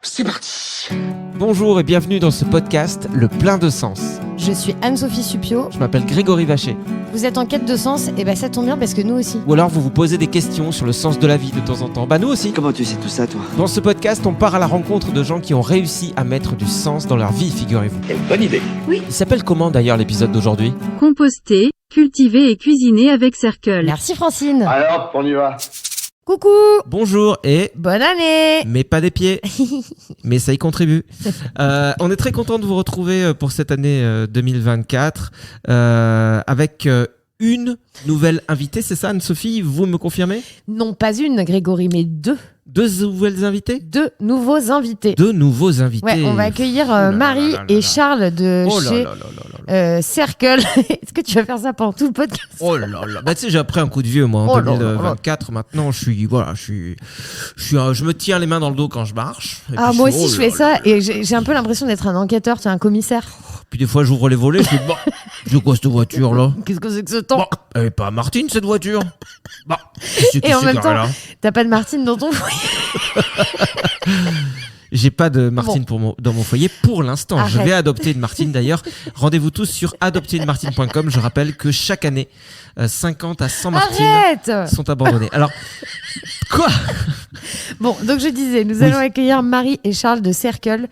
C'est parti. Bonjour et bienvenue dans ce podcast Le Plein de Sens. Je suis Anne-Sophie Suppiot. Je m'appelle Grégory Vacher. Vous êtes en quête de sens, et ça tombe bien parce que nous aussi. Ou alors vous vous posez des questions sur le sens de la vie de temps en temps. Nous aussi. Comment tu sais tout ça, toi? Dans ce podcast, on part à la rencontre de gens qui ont réussi à mettre du sens dans leur vie, figurez-vous. Quelle bonne idée. Il s'appelle comment d'ailleurs l'épisode d'aujourd'hui? Composter, cultiver et cuisiner avec Circle. Merci Francine. Alors, on y va. Coucou. Bonjour et... Bonne année. Mais pas des pieds. Mais ça y contribue. On est très content de vous retrouver pour cette année 2024 avec une nouvelle invitée, c'est ça Anne-Sophie? Vous me confirmez? Non, pas une Grégory, mais deux. Deux nouvelles invités? Deux nouveaux invités. Deux nouveaux invités. Ouais, on va accueillir Marie et Charles de chez Circle. Est-ce que tu vas faire ça pendant tout le podcast? Oh là là. Tu sais, j'ai appris un coup de vieux, moi, en 2024. Maintenant, je me tiens les mains dans le dos quand je marche. Et puis moi aussi, je fais ça et j'ai un peu l'impression d'être un enquêteur, tu es un commissaire. Puis des fois, j'ouvre les volets, je dis, c'est quoi cette voiture là? Qu'est-ce que c'est que ce temps? Elle est pas Martine, cette voiture. Et en même temps, t'as pas de Martine dans ton foyer. J'ai pas de Martine dans mon foyer pour l'instant. Arrête. Je vais adopter une Martine d'ailleurs. Rendez-vous tous sur adopterUneMartine.com. Je rappelle que chaque année, 50 à 100 Martines sont abandonnées. Alors, quoi? Bon, donc je disais, nous allons accueillir Marie et Charles de Circle.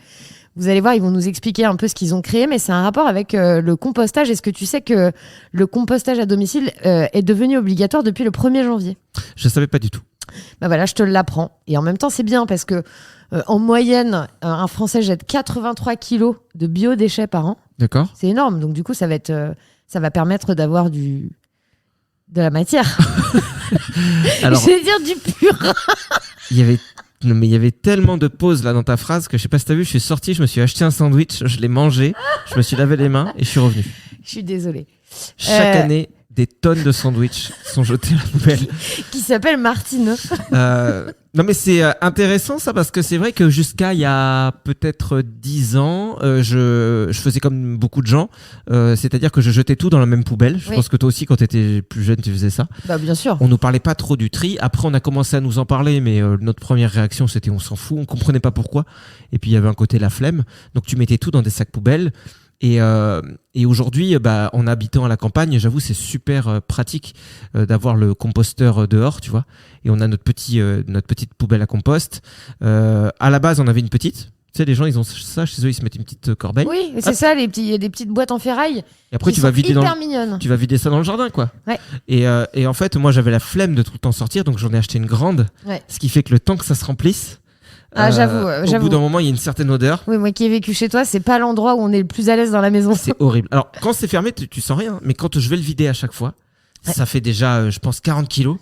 Vous allez voir, ils vont nous expliquer un peu ce qu'ils ont créé, mais c'est un rapport avec le compostage. Est-ce que tu sais que le compostage à domicile est devenu obligatoire depuis le 1er janvier? Je savais pas du tout. Voilà, je te l'apprends. Et en même temps, c'est bien parce que en moyenne, un Français jette 83 kilos de biodéchets par an. D'accord. C'est énorme. Donc du coup, ça va permettre d'avoir de la matière. Alors, je vais dire du purin. Il y avait tellement de pauses là dans ta phrase que je sais pas si t'as vu, je suis sorti, je me suis acheté un sandwich, je l'ai mangé, je me suis lavé les mains et je suis revenu. Je suis désolée. Chaque année, des tonnes de sandwichs sont jetés à la poubelle. Qui s'appelle Martine. Non mais c'est intéressant ça parce que c'est vrai que jusqu'à il y a peut-être 10 ans, je faisais comme beaucoup de gens, c'est-à-dire que je jetais tout dans la même poubelle. Je pense que toi aussi quand tu étais plus jeune tu faisais ça. Bien sûr. On nous parlait pas trop du tri. Après on a commencé à nous en parler mais notre première réaction c'était on s'en fout, on comprenait pas pourquoi. Et puis il y avait un côté la flemme. Donc tu mettais tout dans des sacs poubelles. Et aujourd'hui, en habitant à la campagne, j'avoue, c'est super pratique d'avoir le composteur dehors, tu vois. Et on a notre petite poubelle à compost. À la base, on avait une petite. Tu sais, les gens, ils ont ça chez eux, ils se mettent une petite corbeille. Oui, c'est ça, il y a des petites boîtes en ferraille. Et après, tu vas vider ça dans le jardin, quoi. Ouais. Et en fait, moi, j'avais la flemme de tout le temps sortir, donc j'en ai acheté une grande. Ouais. Ce qui fait que le temps que ça se remplisse. J'avoue. Au bout d'un moment, il y a une certaine odeur. Oui, moi qui ai vécu chez toi, c'est pas l'endroit où on est le plus à l'aise dans la maison. C'est horrible. Alors, quand c'est fermé, tu sens rien. Mais quand je vais le vider à chaque fois, ça fait déjà, je pense, 40 kilos.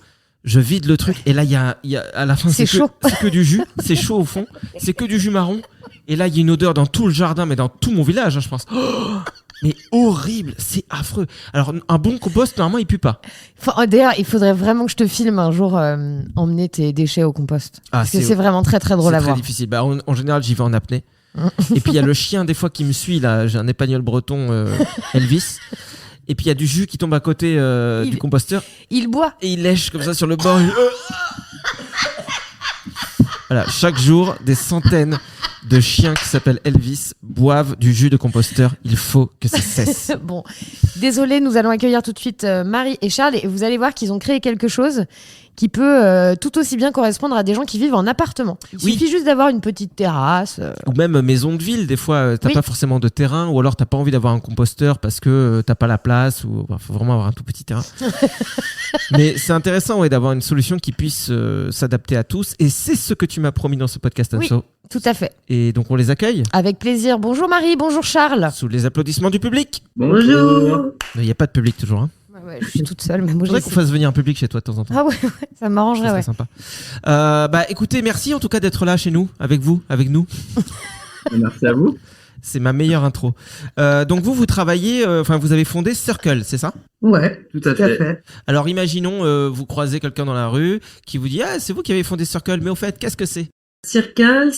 Je vide le truc et là, il y a à la fin, c'est chaud. C'est que du jus. C'est chaud au fond. C'est que du jus marron. Et là, il y a une odeur dans tout le jardin, mais dans tout mon village, je pense. Mais horrible, c'est affreux. Alors, un bon compost, normalement, il pue pas. D'ailleurs, il faudrait vraiment que je te filme un jour emmener tes déchets au compost. Parce que c'est vraiment très très drôle à voir. C'est très difficile. En général, j'y vais en apnée. Et puis, il y a le chien, des fois, qui me suit. Là, j'ai un épagneul breton, Elvis. Et puis, il y a du jus qui tombe à côté du composteur. Il boit. Et il lèche comme ça sur le bord. Voilà, chaque jour, des centaines de chiens qui s'appellent Elvis boivent du jus de composteur. Il faut que ça cesse. Bon, désolé, nous allons accueillir tout de suite Marie et Charles et vous allez voir qu'ils ont créé quelque chose qui peut tout aussi bien correspondre à des gens qui vivent en appartement. Il suffit juste d'avoir une petite terrasse. Ou même maison de ville, des fois t'as pas forcément de terrain ou alors t'as pas envie d'avoir un composteur parce que t'as pas la place ou faut vraiment avoir un tout petit terrain. Mais c'est intéressant d'avoir une solution qui puisse s'adapter à tous et c'est ce que tu m'as promis dans ce podcast, Anso. Oui, tout à fait. Et donc on les accueille. Avec plaisir. Bonjour Marie, bonjour Charles. Sous les applaudissements du public. Bonjour. Il n'y a pas de public toujours, hein. Ouais, je suis toute seule. Mais moi, faudrait qu'on fasse venir un public chez toi de temps en temps. Ah ouais, ça m'arrangerait. Ça serait sympa. Écoutez, merci en tout cas d'être là chez nous, avec nous. Merci à vous. C'est ma meilleure intro. Donc vous travaillez, vous avez fondé Circle, c'est ça? Ouais, tout à fait. Alors imaginons, vous croisez quelqu'un dans la rue qui vous dit « Ah, c'est vous qui avez fondé Circle, mais au fait, qu'est-ce que c'est ?» Circle,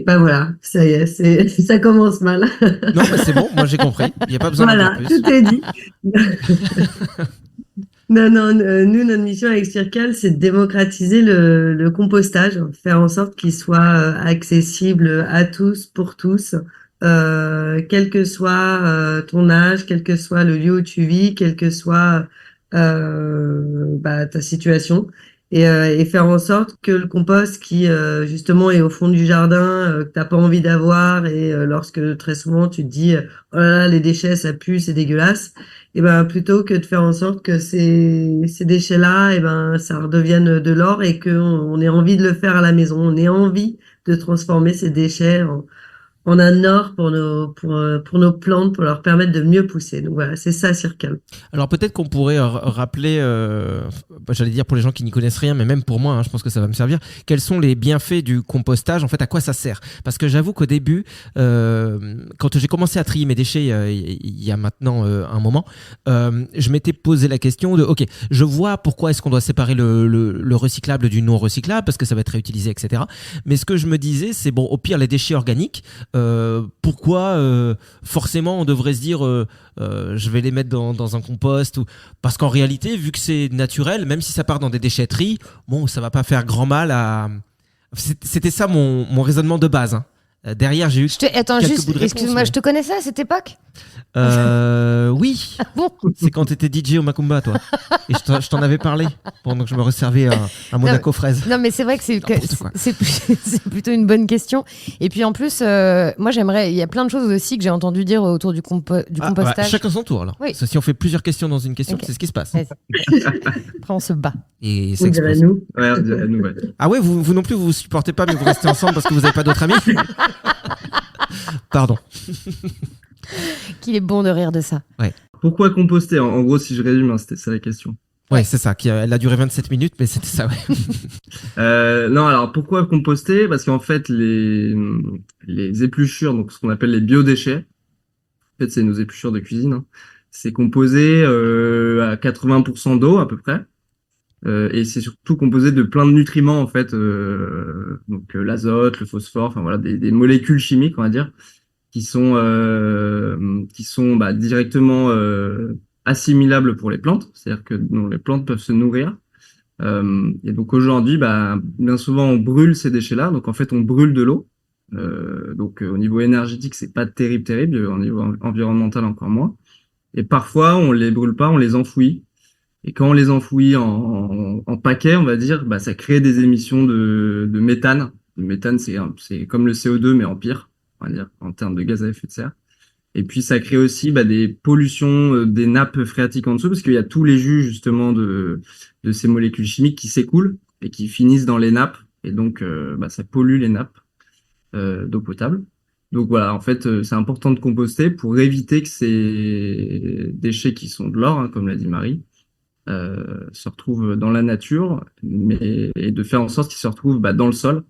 voilà, ça y est, ça commence mal. Non, mais c'est bon, moi j'ai compris. Il n'y a pas besoin de dire plus. Tout est dit. Non, non, nous, notre mission avec Circle, c'est de démocratiser le compostage, faire en sorte qu'il soit accessible à tous, pour tous, quel que soit ton âge, quel que soit le lieu où tu vis, quelle que soit ta situation, et faire en sorte que le compost qui justement est au fond du jardin, que t'as pas envie d'avoir, et lorsque très souvent tu te dis oh là là, les déchets ça pue, c'est dégueulasse, et ben plutôt que de faire en sorte que ces déchets-là, et ben ça redevienne de l'or et qu'on ait envie de le faire à la maison, on ait envie de transformer ces déchets en un or pour nos plantes, pour leur permettre de mieux pousser. Donc voilà, c'est ça Circle. Alors peut-être qu'on pourrait rappeler, j'allais dire pour les gens qui n'y connaissent rien, mais même pour moi, hein, je pense que ça va me servir, quels sont les bienfaits du compostage, en fait, à quoi ça sert? Parce que j'avoue qu'au début, quand j'ai commencé à trier mes déchets il y a maintenant un moment, je m'étais posé la question de, ok, je vois pourquoi est-ce qu'on doit séparer le recyclable du non recyclable, parce que ça va être réutilisé, etc. Mais ce que je me disais, c'est bon, au pire, les déchets organiques, pourquoi forcément on devrait se dire je vais les mettre dans un compost parce qu'en réalité, vu que c'est naturel, même si ça part dans des déchetteries, bon, ça va pas faire grand mal à... C'était ça mon raisonnement de base, hein. Derrière, j'ai eu Attends, quelques juste, bouts de réponse, excuse-moi, mais- je te connaissais à cette époque? Oui, Bon. c'est quand t'étais DJ au Macumba, toi. Et je t'en avais parlé pendant que je me resservais un Monaco fraise. Non, mais c'est vrai que N'importe quoi. c'est plutôt une bonne question. Et puis en plus, moi j'aimerais, il y a plein de choses aussi que j'ai entendu dire autour du compostage. Chacun son tour, alors. Oui. Parce que si on fait plusieurs questions dans une question, Ok. c'est ce qui se passe. Ouais. Après on se bat. Et ça On dirait explose. nous. Ouais, on dirait nous, ouais. Ah ouais, vous non plus, vous supportez pas, mais vous restez ensemble parce que vous n'avez pas d'autres amis. Pardon. Qu'il est bon de rire de ça. Pourquoi composter? En gros, si je résume, hein, c'était ça la question. Ouais, c'est ça. Elle a duré 27 minutes, mais c'était ça, ouais. Non, alors pourquoi composter? Parce qu'en fait, les épluchures, donc ce qu'on appelle les biodéchets, en fait, c'est nos épluchures de cuisine, hein, c'est composé à 80% d'eau à peu près. Et c'est surtout composé de plein de nutriments en fait, donc l'azote, le phosphore, enfin voilà, des molécules chimiques on va dire, qui sont directement assimilables pour les plantes, c'est-à-dire que dont les plantes peuvent se nourrir. Et donc aujourd'hui, bien souvent on brûle ces déchets-là, donc en fait on brûle de l'eau. Donc au niveau énergétique, c'est pas terrible, au niveau environnemental encore moins. Et parfois on les brûle pas, on les enfouit. Et quand on les enfouit en paquets, on va dire, ça crée des émissions de méthane. Le méthane, c'est comme le CO2, mais en pire, on va dire, en termes de gaz à effet de serre. Et puis, ça crée aussi des pollutions des nappes phréatiques en dessous, parce qu'il y a tous les jus, justement, de ces molécules chimiques qui s'écoulent et qui finissent dans les nappes. Et donc, ça pollue les nappes d'eau potable. Donc voilà, en fait, c'est important de composter pour éviter que ces déchets qui sont de l'or, hein, comme l'a dit Marie, se retrouvent dans la nature, et de faire en sorte qu'ils se retrouvent dans le sol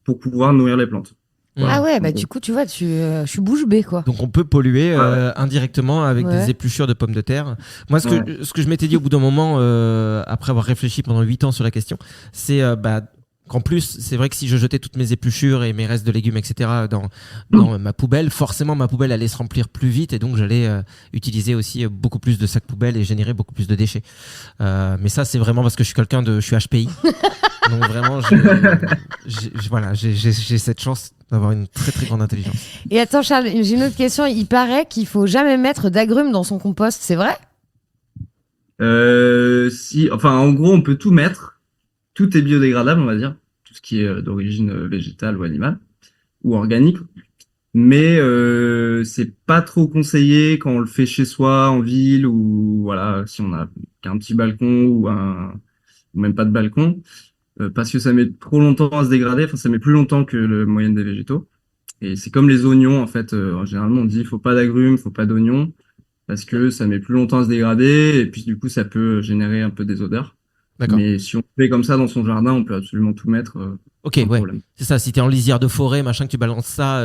pour pouvoir nourrir les plantes. Ah ouais, du coup tu vois, je suis bouche bée quoi. Donc on peut polluer indirectement avec des épluchures de pommes de terre. Moi, ce que je m'étais dit au bout d'un moment, après avoir réfléchi pendant 8 ans sur la question, c'est qu'en plus, c'est vrai que si je jetais toutes mes épluchures et mes restes de légumes, etc., dans ma poubelle, forcément ma poubelle allait se remplir plus vite et donc j'allais utiliser aussi beaucoup plus de sacs poubelles et générer beaucoup plus de déchets. Mais ça, c'est vraiment parce que je suis HPI. Donc vraiment, j'ai cette chance d'avoir une très très grande intelligence. Et attends Charles, j'ai une autre question. Il paraît qu'il faut jamais mettre d'agrumes dans son compost, c'est vrai? En gros, on peut tout mettre. Tout est biodégradable, on va dire, tout ce qui est d'origine végétale ou animale ou organique. Mais c'est pas trop conseillé quand on le fait chez soi, en ville, ou voilà, si on a qu'un petit balcon ou même pas de balcon, parce que ça met trop longtemps à se dégrader. Enfin, ça met plus longtemps que la moyenne des végétaux. Et c'est comme les oignons, en fait. Généralement, on dit faut pas d'agrumes, faut pas d'oignons, parce que ça met plus longtemps à se dégrader, et puis du coup, ça peut générer un peu des odeurs. D'accord. Mais si on fait comme ça dans son jardin, on peut absolument tout mettre. Ok, sans ouais. problème. C'est ça. Si t'es en lisière de forêt, machin, que tu balances ça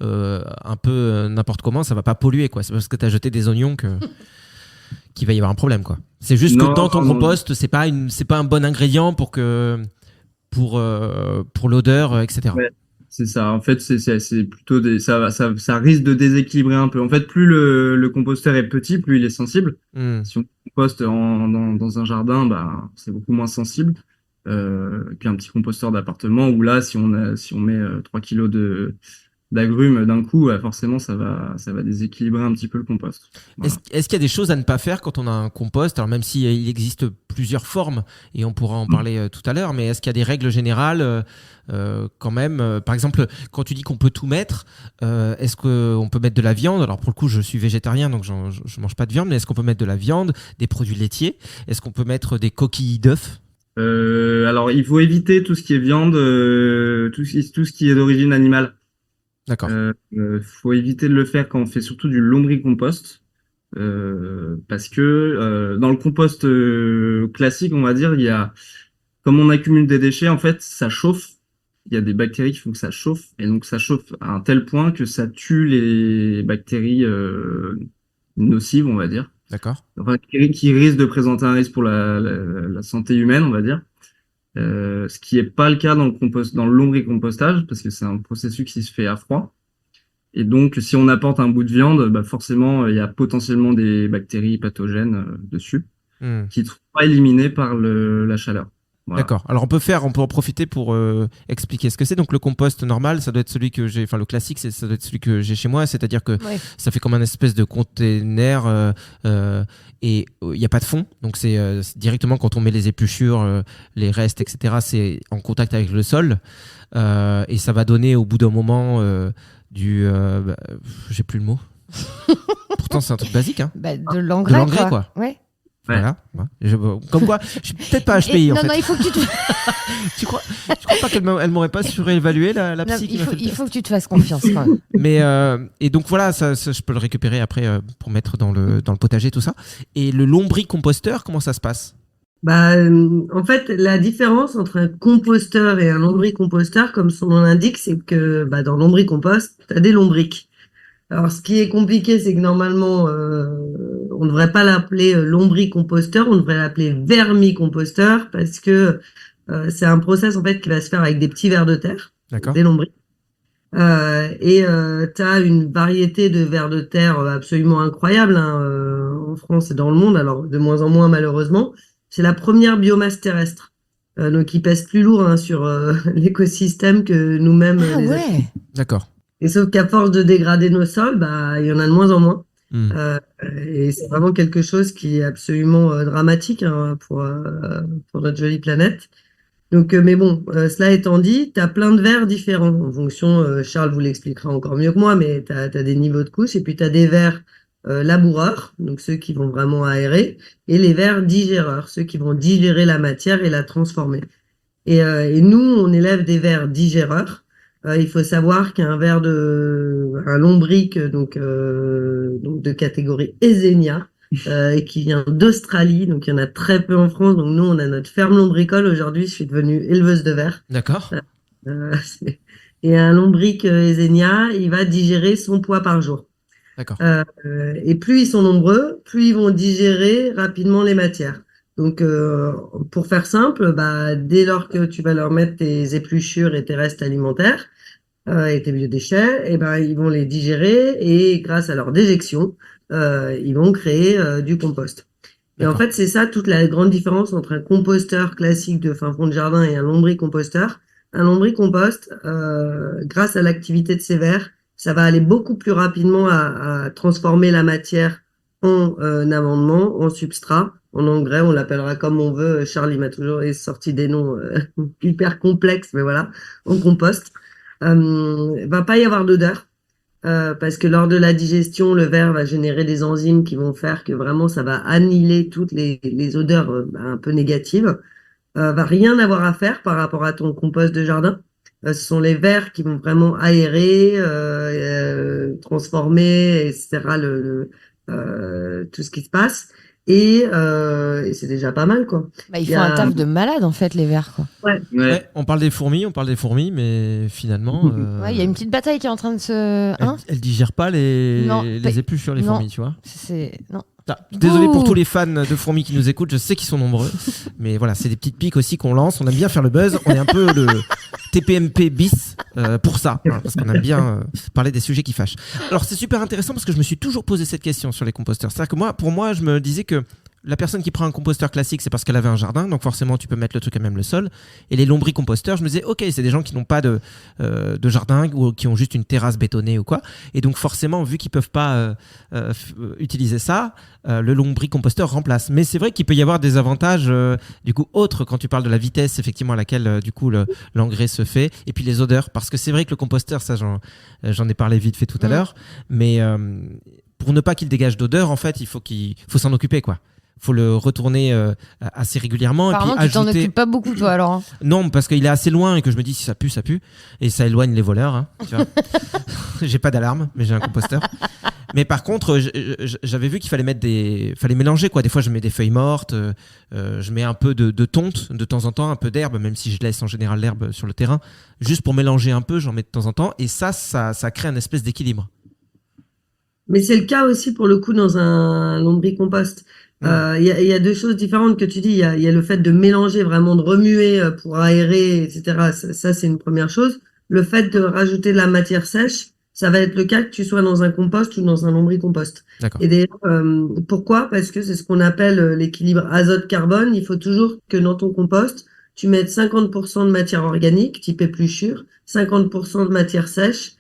un peu n'importe comment, ça va pas polluer, quoi. C'est parce que t'as jeté des oignons qu'il va y avoir un problème, quoi. C'est juste que dans ton compost, c'est pas un bon ingrédient pour l'odeur, etc. Ouais, c'est ça. En fait, c'est plutôt ça risque de déséquilibrer un peu. En fait, plus le composteur est petit, plus il est sensible. Si on compost dans un jardin, bah, c'est beaucoup moins sensible qu'un petit composteur d'appartement où là, si on met 3 kilos d'agrumes d'un coup, forcément, ça va déséquilibrer un petit peu le compost. Voilà. Est-ce qu'il y a des choses à ne pas faire quand on a un compost? Alors même s'il existe plusieurs formes, et on pourra en parler tout à l'heure, mais est-ce qu'il y a des règles générales quand même? Par exemple, quand tu dis qu'on peut tout mettre, est-ce qu'on peut mettre de la viande? Alors pour le coup, je suis végétarien, donc je mange pas de viande, mais est-ce qu'on peut mettre de la viande, des produits laitiers? Est-ce qu'on peut mettre des coquilles d'œufs? Alors, il faut éviter tout ce qui est viande, tout ce qui est d'origine animale. D'accord. Faut éviter de le faire quand on fait surtout du lombricompost, parce que dans le compost classique, on va dire, comme on accumule des déchets, en fait, ça chauffe. Il y a des bactéries qui font que ça chauffe, et donc ça chauffe à un tel point que ça tue les bactéries nocives, on va dire. D'accord. Enfin, qui risquent de présenter un risque pour la santé humaine, on va dire. Ce qui est pas le cas dans le lombricompostage, parce que c'est un processus qui se fait à froid. Et donc, si on apporte un bout de viande, bah forcément, il y a potentiellement des bactéries pathogènes dessus, qui ne seront pas éliminées par la chaleur. Voilà. D'accord. Alors on peut en profiter pour expliquer ce que c'est. Donc le compost normal, ça doit être celui que j'ai, enfin le classique, ça doit être celui que j'ai chez moi. C'est-à-dire que ça fait comme un espèce de container et il n'y a pas de fond. Donc c'est directement quand on met les épluchures, les restes, etc. C'est en contact avec le sol et ça va donner au bout d'un moment j'ai plus le mot. Pourtant c'est un truc basique. Hein. De l'engrais, quoi. Ouais. Voilà. Comme quoi, je suis peut-être pas HPI en fait. Non, il faut que tu te... tu crois pas qu'elle m'aurait pas surévalué la psy? Il faut que tu te fasses confiance quand même. Mais et donc voilà, ça je peux le récupérer après pour mettre dans le potager, tout ça. Et le lombricomposteur, comment ça se passe? Bah, en fait, la différence entre un composteur et un lombricomposteur, comme son nom l'indique, c'est que dans le lombricompost, t'as des lombriques. Alors, ce qui est compliqué, c'est que normalement, on ne devrait pas l'appeler lombricomposteur, on devrait l'appeler vermicomposteur, parce que c'est un process en fait qui va se faire avec des petits vers de terre, des lombrics. Et t'as une variété de vers de terre absolument incroyable en France et dans le monde, alors de moins en moins malheureusement. C'est la première biomasse terrestre, donc qui pèse plus lourd sur l'écosystème que nous-mêmes. Ouais. D'accord. Et sauf qu'à force de dégrader nos sols, il y en a de moins en moins. Et c'est vraiment quelque chose qui est absolument dramatique pour notre jolie planète. Donc, mais bon, cela étant dit, tu as plein de vers différents en fonction, Charles vous l'expliquera encore mieux que moi, mais tu as des niveaux de couches et puis tu as des vers laboureurs, donc ceux qui vont vraiment aérer, et les vers digéreurs, ceux qui vont digérer la matière et la transformer. Et nous, on élève des vers digéreurs. Il faut savoir qu'un un lombric donc de catégorie Eisenia et qui vient d'Australie, donc il y en a très peu en France. Donc nous, on a notre ferme lombricole. Aujourd'hui, je suis devenue éleveuse de vers. D'accord. Et un lombric Eisenia, il va digérer son poids par jour. D'accord. Et plus ils sont nombreux, plus ils vont digérer rapidement les matières. Donc, pour faire simple, dès lors que tu vas leur mettre tes épluchures et tes restes alimentaires et tes biodéchets, ils vont les digérer et grâce à leur déjection, ils vont créer du compost. Et en fait, c'est ça toute la grande différence entre un composteur classique de fin fond de jardin et un lombricomposteur. Un lombricompost, grâce à l'activité de ces vers, ça va aller beaucoup plus rapidement à transformer la matière en amendement, en substrat, en engrais, on l'appellera comme on veut. Charles, il m'a toujours sorti des noms hyper complexes, mais voilà, en compost. Va pas y avoir d'odeur, parce que lors de la digestion, le ver va générer des enzymes qui vont faire que vraiment ça va annihiler toutes les odeurs un peu négatives. Va rien avoir à faire par rapport à ton compost de jardin. Ce sont les vers qui vont vraiment aérer, transformer, etc. Tout ce qui se passe. Et c'est déjà pas mal, quoi. Ils font un taf de malade, en fait, les vers, quoi. Ouais, on parle des fourmis, mais finalement... il y a une petite bataille qui est en train de se... Elles digèrent pas les épluchures, les fourmis, tu vois. Non. Désolé pour tous les fans de fourmis qui nous écoutent, je sais qu'ils sont nombreux, mais voilà, c'est des petites piques aussi qu'on lance, on aime bien faire le buzz, on est un peu le TPMP bis pour ça, parce qu'on aime bien parler des sujets qui fâchent. Alors c'est super intéressant parce que je me suis toujours posé cette question sur les composteurs, c'est-à-dire que pour moi, je me disais que La personne qui prend un composteur classique, c'est parce qu'elle avait un jardin, donc forcément tu peux mettre le truc à même le sol. Et les lombricomposteurs, je me disais, ok, c'est des gens qui n'ont pas de jardin ou qui ont juste une terrasse bétonnée ou quoi. Et donc forcément, vu qu'ils peuvent pas utiliser ça, le lombricomposteur remplace. Mais c'est vrai qu'il peut y avoir des avantages du coup autres quand tu parles de la vitesse effectivement à laquelle du coup l'engrais se fait, et puis les odeurs, parce que c'est vrai que le composteur, ça j'en ai parlé vite fait tout à l'heure, mais pour ne pas qu'il dégage d'odeur, en fait, il faut s'en occuper, quoi. Faut le retourner assez régulièrement. Apparemment, et puis tu t'en ajouter... occupes pas beaucoup, toi, alors. Hein. Non, parce qu'il est assez loin et que je me dis si ça pue, ça pue. Et ça éloigne les voleurs. Hein, tu vois. J'ai pas d'alarme, mais j'ai un composteur. Mais par contre, j'avais vu qu'il fallait mélanger, quoi. Des fois, je mets des feuilles mortes, je mets un peu de tonte de temps en temps, un peu d'herbe, même si je laisse en général l'herbe sur le terrain. Juste pour mélanger un peu, j'en mets de temps en temps. Et ça crée un espèce d'équilibre. Mais c'est le cas aussi pour le coup dans un lombricompost. Il y a deux choses différentes que tu dis. Il y a le fait de mélanger, vraiment de remuer pour aérer, etc. Ça, c'est une première chose. Le fait de rajouter de la matière sèche, ça va être le cas que tu sois dans un compost ou dans un lombricompost. D'accord. Et d'ailleurs, pourquoi? Parce que c'est ce qu'on appelle l'équilibre azote-carbone. Il faut toujours que dans ton compost, tu mettes 50% de matière organique, type épluchure, 50% de matière sèche,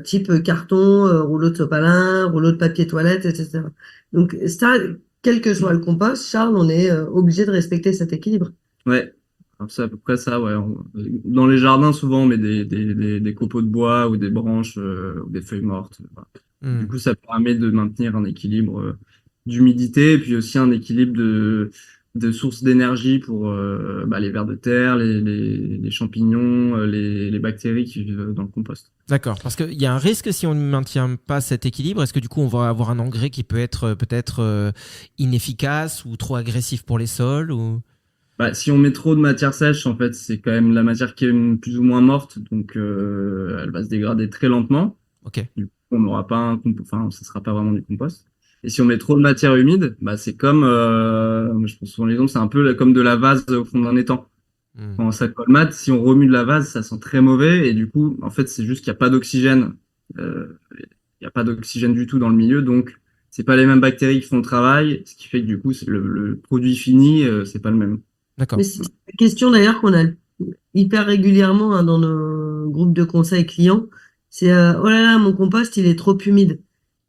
type carton, rouleau de sopalin, rouleau de papier toilette, etc. Donc ça, quel que soit le compost, Charles, on est obligé de respecter cet équilibre. Ouais, alors, c'est à peu près ça, ouais. Dans les jardins, souvent, on met des copeaux de bois ou des branches ou des feuilles mortes. Voilà. Du coup, ça permet de maintenir un équilibre d'humidité et puis aussi un équilibre de sources d'énergie pour les vers de terre, les champignons, les bactéries qui vivent dans le compost. D'accord, parce qu'il y a un risque si on ne maintient pas cet équilibre. Est-ce que du coup on va avoir un engrais qui peut être peut-être inefficace ou trop agressif pour les sols ou... Si on met trop de matière sèche, en fait, c'est quand même la matière qui est plus ou moins morte, donc elle va se dégrader très lentement. Ok. Du coup, on n'aura pas ça sera pas vraiment du compost. Et si on met trop de matière humide, c'est comme, je pense souvent l'exemple, c'est un peu comme de la vase au fond d'un étang. Quand ça colmate, si on remue de la vase, ça sent très mauvais et du coup, en fait, c'est juste qu'il n'y a pas d'oxygène. Il n'y a pas d'oxygène du tout dans le milieu, donc c'est pas les mêmes bactéries qui font le travail, ce qui fait que du coup, le produit fini, c'est pas le même. D'accord. Mais c'est une question d'ailleurs qu'on a hyper régulièrement dans nos groupes de conseils clients. C'est oh là là, mon compost, il est trop humide.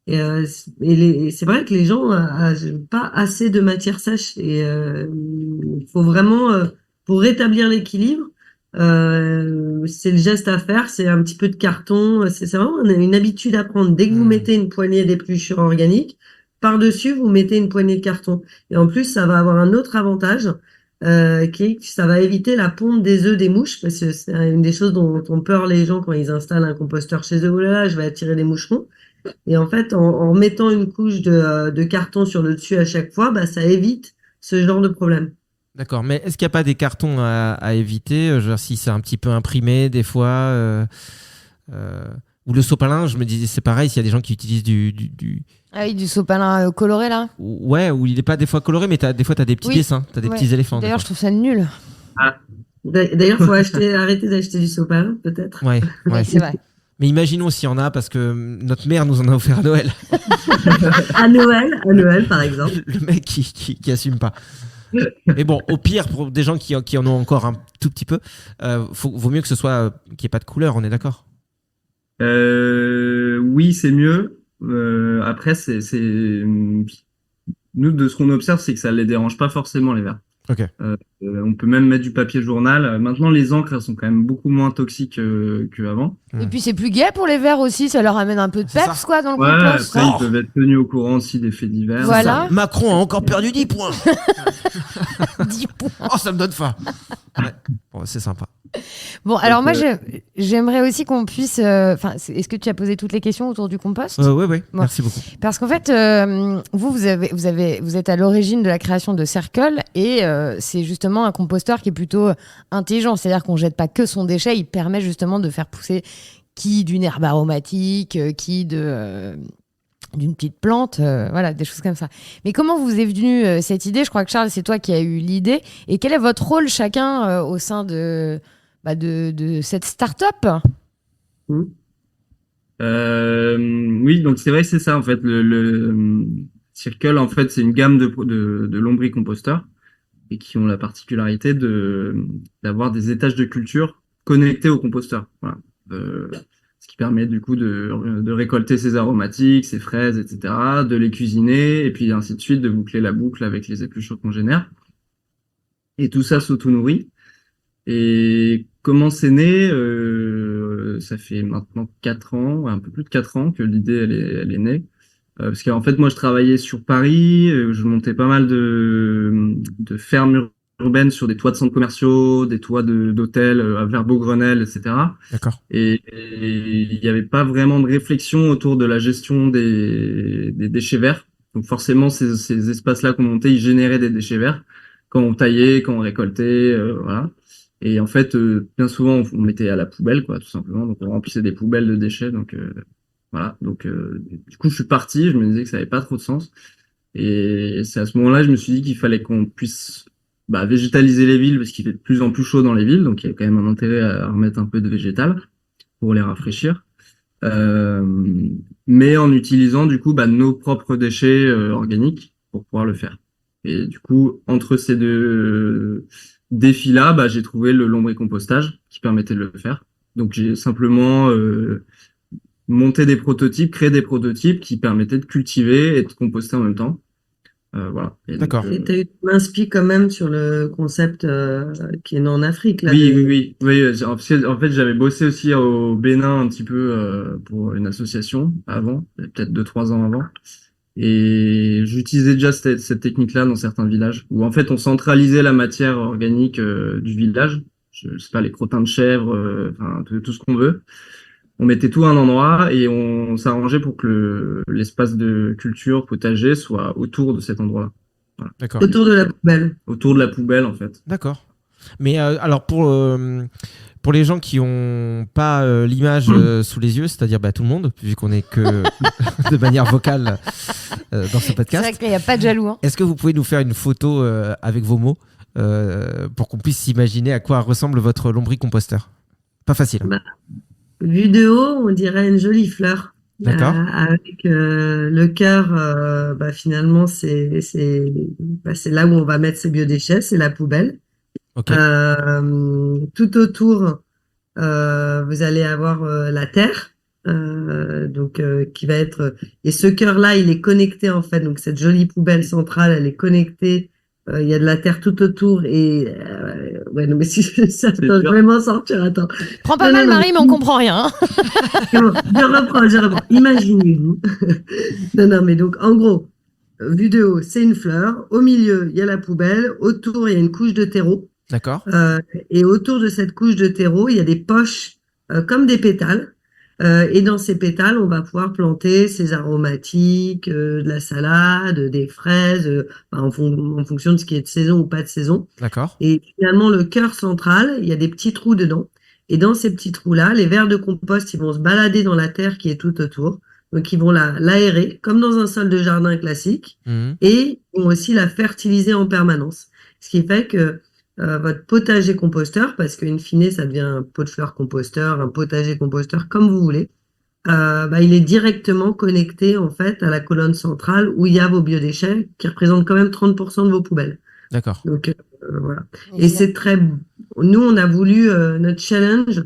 Et c'est vrai que les gens n'ont pas assez de matière sèche. Et il faut vraiment, pour rétablir l'équilibre, c'est le geste à faire, c'est un petit peu de carton. C'est vraiment une habitude à prendre. Dès que vous mettez une poignée d'épluchures organiques, par-dessus, vous mettez une poignée de carton. Et en plus, ça va avoir un autre avantage, qui est que ça va éviter la ponte des œufs des mouches, parce que c'est une des choses dont ont peur les gens quand ils installent un composteur chez eux. Oh là là, je vais attirer des moucherons. Et en fait, en mettant une couche de carton sur le dessus à chaque fois, ça évite ce genre de problème. D'accord, mais est-ce qu'il n'y a pas des cartons à éviter, genre si c'est un petit peu imprimé des fois ou le sopalin, je me disais c'est pareil, s'il y a des gens qui utilisent du... Ah oui, du sopalin coloré, là. Ouais, ou il n'est pas des fois coloré, mais des fois tu as des petits dessins, tu as des petits éléphants. D'ailleurs, je trouve ça nul. D'ailleurs, faut arrêter d'acheter du sopalin, peut-être. Ouais, c'est vrai. Mais imaginons s'il y en a, parce que notre mère nous en a offert à Noël. à Noël, par exemple. Le mec qui assume pas. Mais bon, au pire, pour des gens qui en ont encore un tout petit peu, vaut mieux que ce soit qu'il n'y ait pas de couleur, on est d'accord? Oui, c'est mieux. Après, nous, de ce qu'on observe, c'est que ça les dérange pas forcément, les vers. Ok. On peut même mettre du papier journal. Maintenant, les encres, elles sont quand même beaucoup moins toxiques qu'avant. Et puis c'est plus gai pour les vers aussi, ça leur amène un peu de peps quoi dans le compost. Après, ils peuvent être tenus au courant aussi des faits divers. Voilà. Macron a encore perdu 10 points. 10 points. Oh, ça me donne faim. Ouais. Bon, c'est sympa. Bon, alors moi, j'aimerais aussi qu'on puisse... est-ce que tu as posé toutes les questions autour du compost? Oui, bon. Merci beaucoup. Parce qu'en fait, vous êtes à l'origine de la création de Circle et c'est justement un composteur qui est plutôt intelligent. C'est-à-dire qu'on ne jette pas que son déchet, il permet justement de faire pousser d'une herbe aromatique, d'une petite plante, voilà, des choses comme ça. Mais comment vous est venue cette idée? Je crois que Charles, c'est toi qui as eu l'idée. Et quel est votre rôle chacun au sein de cette start-up? Oui, donc c'est vrai, c'est ça en fait. Circle, en fait, c'est une gamme de lombricomposteurs et qui ont la particularité d'avoir des étages de culture connectés au composteur. Voilà. Ce qui permet du coup de récolter ses aromatiques, ses fraises, etc., de les cuisiner et puis ainsi de suite, de boucler la boucle avec les épluchures qu'on génère. Et tout ça s'auto-nourrit. Et comment c'est né ça fait maintenant 4 ans, un peu plus de 4 ans que l'idée elle est née. Parce qu'en fait, moi, je travaillais sur Paris, je montais pas mal de fermes urbaines sur des toits de centres commerciaux, des toits d'hôtels à Verbeau-Grenelle, etc. D'accord. Et il n'y avait pas vraiment de réflexion autour de la gestion des déchets verts. Donc forcément, ces espaces-là qu'on montait, ils généraient des déchets verts quand on taillait, quand on récoltait, voilà. Et en fait, bien souvent, on mettait à la poubelle, quoi, tout simplement. Donc on remplissait des poubelles de déchets. Donc voilà. Donc du coup, je suis parti. Je me disais que ça avait pas trop de sens. Et c'est à ce moment-là, je me suis dit qu'il fallait qu'on puisse végétaliser les villes parce qu'il fait de plus en plus chaud dans les villes. Donc il y a quand même un intérêt à remettre un peu de végétal pour les rafraîchir. Mais en utilisant du coup nos propres déchets organiques pour pouvoir le faire. Et du coup, entre ces deux défis-là, j'ai trouvé le lombricompostage qui permettait de le faire. Donc j'ai simplement monté des prototypes, créé des prototypes qui permettaient de cultiver et de composter en même temps. Voilà. D'accord. Et tu as eu l'inspi quand même sur le concept qui est né en Afrique. Là, Oui. En fait, j'avais bossé aussi au Bénin un petit peu pour une association avant, peut-être 2-3 ans avant. Et j'utilisais déjà cette technique-là dans certains villages où en fait on centralisait la matière organique du village. Je sais pas, les crottins de chèvre, enfin tout ce qu'on veut. On mettait tout à un endroit et on s'arrangeait pour que l'espace de culture potager soit autour de cet endroit-là. Voilà. D'accord. autour de la poubelle. Autour de la poubelle, en fait. D'accord. Mais alors pour les gens qui ont pas l'image sous les yeux, c'est-à-dire tout le monde, vu qu'on est que de manière vocale dans ce C'est podcast. vrai qu'il n'y a pas de jaloux. Hein. Est-ce que vous pouvez nous faire une photo avec vos mots pour qu'on puisse s'imaginer à quoi ressemble votre lombricomposteur? Pas facile. Hein. Vu de haut, on dirait une jolie fleur. D'accord. Avec le cœur, finalement, c'est là où on va mettre ses biodéchets, c'est la poubelle. Ok. Tout autour, vous allez avoir la terre, qui va être. Et ce cœur-là, il est connecté en fait. Donc cette jolie poubelle centrale, elle est connectée. Il y a de la terre tout autour et ouais, non mais si ça doit vraiment sortir. Attends. Prends pas Non, mal, non, Marie, mais on comprend rien. Hein. Je reprends. Imaginez-vous. Non, mais donc en gros, vue de haut, c'est une fleur. Au milieu, il y a la poubelle. Autour, il y a une couche de terreau. D'accord. Et autour de cette couche de terreau, il y a des poches comme des pétales. Et dans ces pétales, on va pouvoir planter ces aromatiques, de la salade, des fraises, en fonction de ce qui est de saison ou pas de saison. D'accord. Et finalement, le cœur central, il y a des petits trous dedans. Et dans ces petits trous-là, les vers de compost, ils vont se balader dans la terre qui est tout autour. Donc, ils vont l'aérer, comme dans un sol de jardin classique. Mmh. Et ils vont aussi la fertiliser en permanence. Ce qui fait que votre potager composteur, parce qu'in fine, ça devient un pot de fleurs composteur, un potager composteur, comme vous voulez, il est directement connecté en fait à la colonne centrale où il y a vos biodéchets qui représentent quand même 30% de vos poubelles. D'accord. Donc voilà. Et c'est nous, on a voulu notre challenge,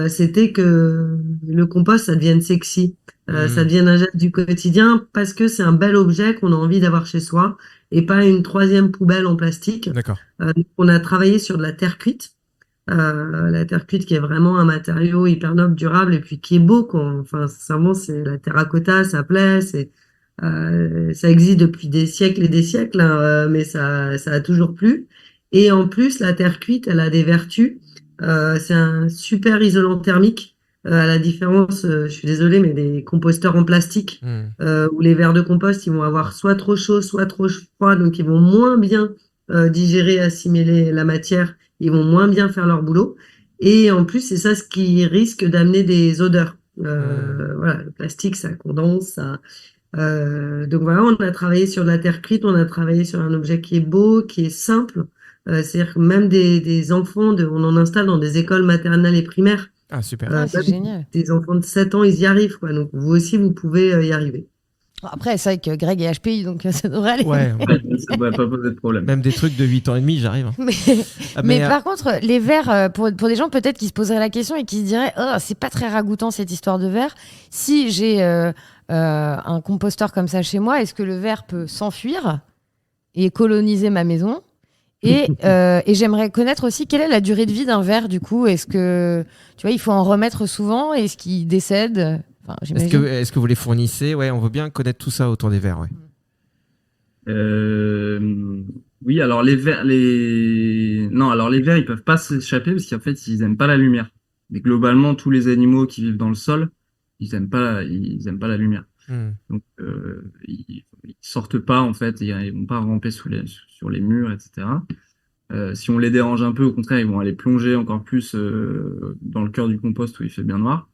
c'était que le compost ça devienne sexy, ça devienne un geste du quotidien parce que c'est un bel objet qu'on a envie d'avoir chez soi et pas une troisième poubelle en plastique. D'accord. On a travaillé sur de la terre cuite. La terre cuite qui est vraiment un matériau hyper noble, durable et puis qui est beau, quoi. Enfin, sincèrement, c'est la terracotta, ça plaît, ça existe depuis des siècles et des siècles, hein, mais ça a toujours plu. Et en plus, la terre cuite, elle a des vertus. C'est un super isolant thermique, à la différence, je suis désolée, mais des composteurs en plastique, où les vers de compost, ils vont avoir soit trop chaud, soit trop froid, donc ils vont moins bien digérer, assimiler la matière, ils vont moins bien faire leur boulot. Et en plus, c'est ça ce qui risque d'amener des odeurs. Voilà, le plastique, ça condense, ça. Donc voilà, on a travaillé sur la terre cuite, on a travaillé sur un objet qui est beau, qui est simple. C'est-à-dire que même des enfants, on en installe dans des écoles maternelles et primaires. Ah, super. C'est génial. Des enfants de 7 ans, ils y arrivent, quoi. Donc vous aussi, vous pouvez y arriver. Après, c'est vrai que Greg est HPI, donc ça devrait aller. Ouais, Ça devrait pas poser de problème. même des trucs de 8 ans et demi, j'arrive. Mais, Ah, mais euh, par contre, les verres, pour des gens peut-être qui se poseraient la question et qui se diraient oh, c'est pas très ragoûtant cette histoire de verre. Si j'ai un composteur comme ça chez moi, est-ce que le verre peut s'enfuir et coloniser ma maison et j'aimerais connaître aussi quelle est la durée de vie d'un verre du coup. Est-ce que tu vois, il faut en remettre souvent? Est-ce qu'il décède? Enfin, j'imagine. est-ce que vous les fournissez? Ouais, on veut bien connaître tout ça autour des verres. Ouais. Oui, alors non, alors les vers, ils peuvent pas s'échapper parce qu'en fait, ils aiment pas la lumière. Mais globalement, tous les animaux qui vivent dans le sol, ils aiment pas la lumière. Donc, ils sortent pas, en fait, et ils vont pas ramper sur les murs, etc. Si on les dérange un peu, au contraire, ils vont aller plonger encore plus dans le cœur du compost où il fait bien noir.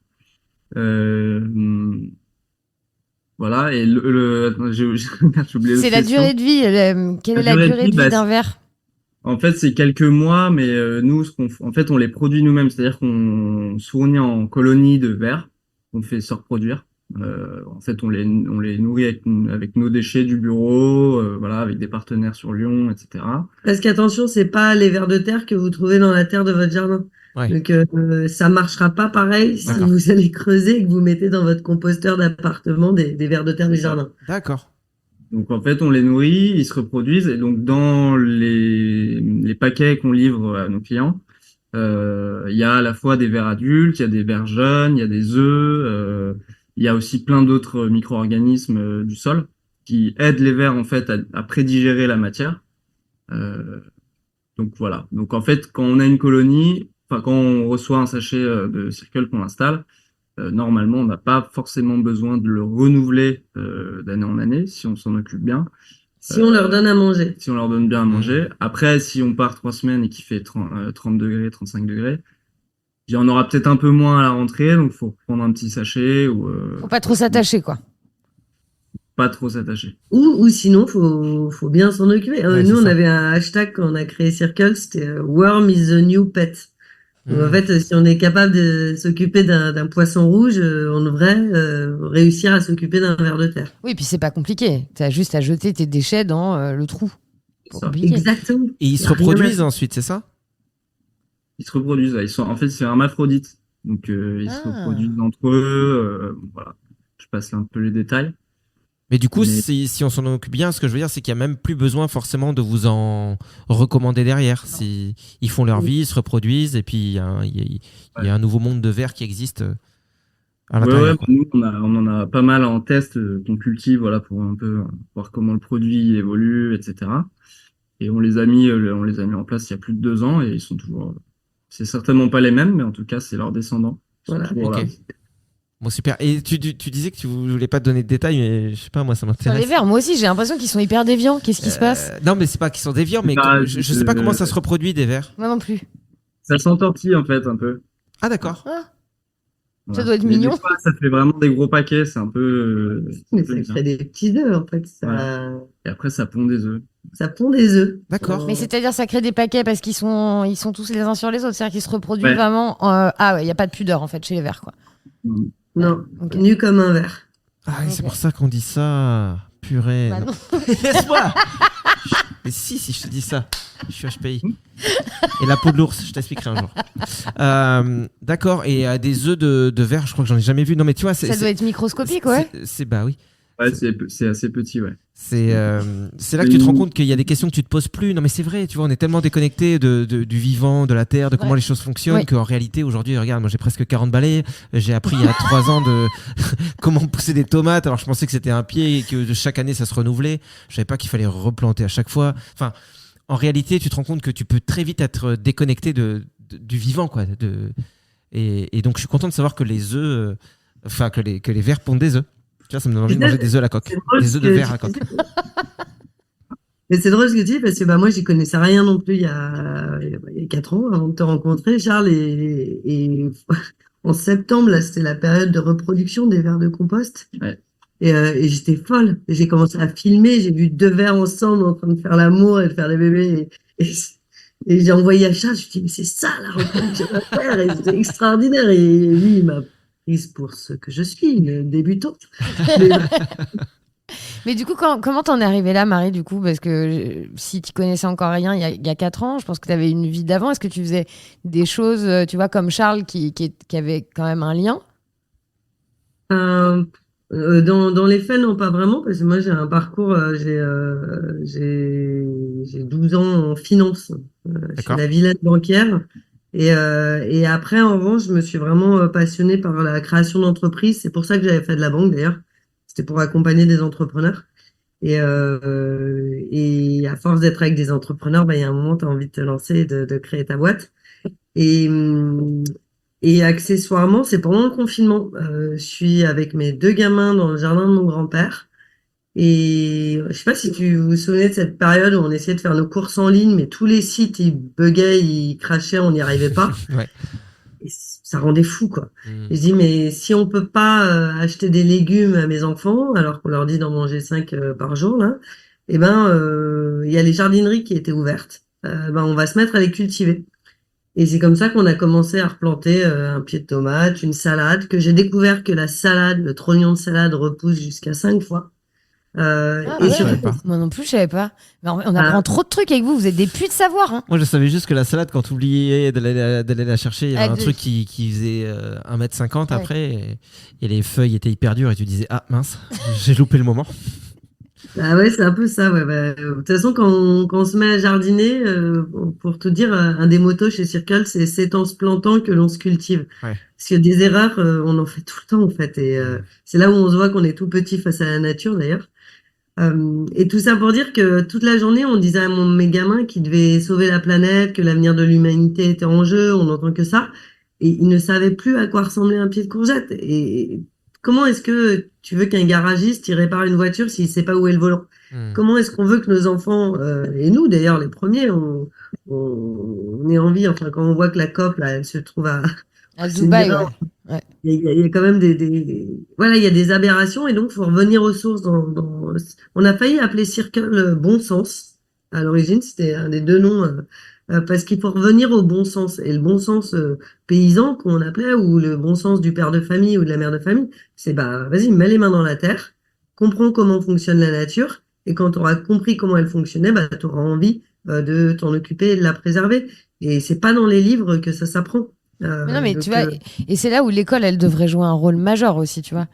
Voilà, et attends, merde, j'ai oublié C'est l'autre la question. durée de vie. Quelle La est la durée de durée vie, de vie d'un verre? En fait, c'est quelques mois, mais nous, en fait, on les produit nous-mêmes, c'est-à-dire qu'on se fournit en colonies de vers, on fait se reproduire. En fait, on les nourrit avec nos déchets du bureau, voilà, avec des partenaires sur Lyon, etc. Parce qu'attention, c'est pas les vers de terre que vous trouvez dans la terre de votre jardin. Ouais. Donc, ça marchera pas pareil si D'accord. vous allez creuser et que vous mettez dans votre composteur d'appartement des vers de terre du jardin. D'accord. Donc, en fait, on les nourrit, ils se reproduisent, et donc dans les paquets qu'on livre à nos clients, il y a à la fois des vers adultes, il y a des vers jeunes, il y a des œufs, il y a aussi plein d'autres micro-organismes du sol qui aident les vers en fait à prédigérer la matière. Donc voilà. Donc en fait, quand on a une colonie, enfin quand on reçoit un sachet de Circle qu'on installe, normalement on n'a pas forcément besoin de le renouveler d'année en année si on s'en occupe bien. Si on leur donne à manger. Si on leur donne bien à manger. Après, si on part 3 semaines et qu'il fait 30 degrés, 35 degrés, il y en aura peut-être un peu moins à la rentrée, donc faut prendre un petit sachet ou Faut pas trop s'attacher, quoi. pas trop s'attacher. Ou sinon, faut bien s'en occuper. Ouais, Nous, c'est on ça. avait un hashtag quand on a créé Circle, c'était Worm is the new pet. Donc, en fait, si on est capable de s'occuper d'un poisson rouge, on devrait réussir à s'occuper d'un ver de terre. Oui, puis c'est pas compliqué. T'as juste à jeter tes déchets dans le trou. C'est Pas ça. compliqué. Exactement. Et ils se Y a rien à reproduisent faire. ensuite, c'est ça? Ils se reproduisent. Là. En fait, c'est hermaphrodites. Donc, ils se Ah. reproduisent entre eux. Voilà. Je passe un peu les détails. Mais du coup, Mais- si on s'en occupe bien, ce que je veux dire, c'est qu'il n'y a même plus besoin forcément de vous en recommander derrière. Si ils font leur vie, ils se reproduisent, et puis il y a un nouveau monde de vers qui existe à Ouais, l'intérieur. ouais, quoi. nous, on en a pas mal en test qu'on cultive, voilà, pour un peu voir comment le produit évolue, etc. Et on les a mis en place il y a plus de 2 ans et ils sont toujours. C'est certainement pas les mêmes, mais en tout cas, c'est leurs descendants. Ils sont Voilà. toujours là. Ok. Bon, super. Et tu disais que tu voulais pas te donner de détails, mais je sais pas, moi, ça Enfin, les m'intéresse. vers, moi aussi, j'ai l'impression qu'ils sont hyper déviants. Qu'est-ce qui se passe? Non, mais c'est pas qu'ils sont déviants, mais Bah, je sais pas comment ça se reproduit des vers. Moi non plus. Ça s'entortille en fait un peu. Ah, d'accord. Ah, Voilà. doit être Mais mignon. des fois, ça fait vraiment des gros paquets, c'est un peu. Mais un peu ça bizarre. crée des petits œufs, en fait. Et après, ça pond des œufs. Ça pond des œufs. D'accord. Mais c'est-à-dire, ça crée des paquets parce ils sont tous les uns sur les autres. C'est-à-dire qu'ils se reproduisent Ouais. vraiment. Ah ouais, il n'y a pas de pudeur en fait chez les vers, quoi. Non, Ok. nu comme un verre. Ah, et c'est Ok. pour ça qu'on dit ça. Purée. Bah non. non. Laisse-moi. Mais si je te dis ça. Je suis HPI. Et la peau de l'ours, je t'expliquerai un jour. D'accord. Et des œufs de verre, je crois que j'en ai jamais vu. Non, mais tu vois, Ça doit être microscopique, ouais. Bah oui. Ouais, c'est assez petit, ouais. C'est là que tu te rends compte qu'il y a des questions que tu te poses plus. Non, mais c'est vrai, tu vois, on est tellement déconnecté du vivant, de la terre, de comment Ouais. les choses fonctionnent, Oui. qu'en réalité, aujourd'hui, regarde, moi j'ai presque 40 balais. J'ai appris il y a 3 ans de comment pousser des tomates. Alors je pensais que c'était un pied et que chaque année ça se renouvelait. Je savais pas qu'il fallait replanter à chaque fois. Enfin, en réalité, tu te rends compte que tu peux très vite être déconnecté du vivant, quoi. Et donc je suis content de savoir que les œufs, enfin que les vers pondent des œufs. Tu vois, ça me donne envie de manger des œufs à la coque. C'est drôle Des œufs de ce que verre à la tu coque. dis. Mais c'est drôle ce que tu dis parce que moi j'y connaissais rien non plus il y a 4 ans avant de te rencontrer, Charles, et en septembre là c'était la période de reproduction des vers de compost. Ouais. Et j'étais folle. Et j'ai commencé à filmer, j'ai vu 2 vers ensemble en train de faire l'amour et de faire des bébés. Et j'ai envoyé à Charles, je lui ai dit mais c'est ça la reproduction à faire, et c'était extraordinaire. Et lui il m'a prise pour ce que je suis, une débutante. Mais, Mais du coup, comment t'en es arrivée là, Marie, du coup? Parce que si tu connaissais encore rien il y a 4 ans, je pense que tu avais une vie d'avant. Est-ce que tu faisais des choses, tu vois, comme Charles qui avait quand même un lien? Euh, dans les faits, non, pas vraiment, parce que moi, j'ai un parcours, j'ai 12 ans en finance. Je suis D'accord. la vilaine bancaire. Et après, en revanche, je me suis vraiment passionnée par la création d'entreprises. C'est pour ça que j'avais fait de la banque, d'ailleurs. C'était pour accompagner des entrepreneurs. Et à force d'être avec des entrepreneurs, il y a un moment, tu as envie de te lancer et de créer ta boîte. Et, hum, et accessoirement, c'est pendant le confinement. Je suis avec mes 2 gamins dans le jardin de mon grand-père. Et je sais pas si tu vous souvenez de cette période où on essayait de faire nos courses en ligne, mais tous les sites, ils buguaient, ils crachaient, on n'y arrivait pas. Ouais. Et ça rendait fou, quoi. Mm. Et je dis, mais si on peut pas acheter des légumes à mes enfants, alors qu'on leur dit d'en manger 5 par jour, là, il y a les jardineries qui étaient ouvertes. On va se mettre à les cultiver. Et c'est comme ça qu'on a commencé à replanter un pied de tomate, une salade, que j'ai découvert que la salade, le trognon de salade repousse jusqu'à 5 fois. Ah Et je savais surtout, pas. moi non plus, je savais pas. Mais on apprend trop de trucs avec vous. Vous êtes des puits de savoir, hein. Moi, je savais juste que la salade, quand tu oubliais d'aller la chercher, il y avait un Ah, truc qui faisait 1,50 m Ouais. après et les feuilles étaient hyper dures et tu disais, ah mince, j'ai loupé le moment. ah ouais, c'est un peu ça. Ouais. De toute façon, quand on se met à jardiner, pour tout dire, un des motos chez Circle, c'est en se plantant que l'on se cultive. Ouais. Parce que des erreurs, on en fait tout le temps en fait. Et c'est là où on se voit qu'on est tout petit face à la nature d'ailleurs. Et tout ça pour dire que toute la journée, on disait à mes gamins qu'ils devaient sauver la planète, que l'avenir de l'humanité était en jeu, on n'entend que ça. Et ils ne savaient plus à quoi ressemblait un pied de courgette. Et comment est-ce que tu veux qu'un garagiste il répare une voiture s'il sait pas où est le volant? Mm. Comment est-ce qu'on veut que nos enfants, et nous d'ailleurs les premiers, on ait envie, enfin quand on voit que la COP là, elle se trouve À c'est une Dubaï, erreur. ouais. Il y a quand même voilà, il y a des aberrations et donc faut revenir aux sources. On a failli appeler Circle Bon Sens. À l'origine, c'était un des 2 noms parce qu'il faut revenir au bon sens. Et le bon sens paysan qu'on appelait ou le bon sens du père de famille ou de la mère de famille, c'est vas-y, mets les mains dans la terre, comprends comment fonctionne la nature et quand tu auras compris comment elle fonctionnait, tu auras envie de t'en occuper et de la préserver. Et c'est pas dans les livres que ça s'apprend. Mais non, mais Donc, tu vois, et c'est là où l'école, elle devrait jouer un rôle majeur aussi, tu vois.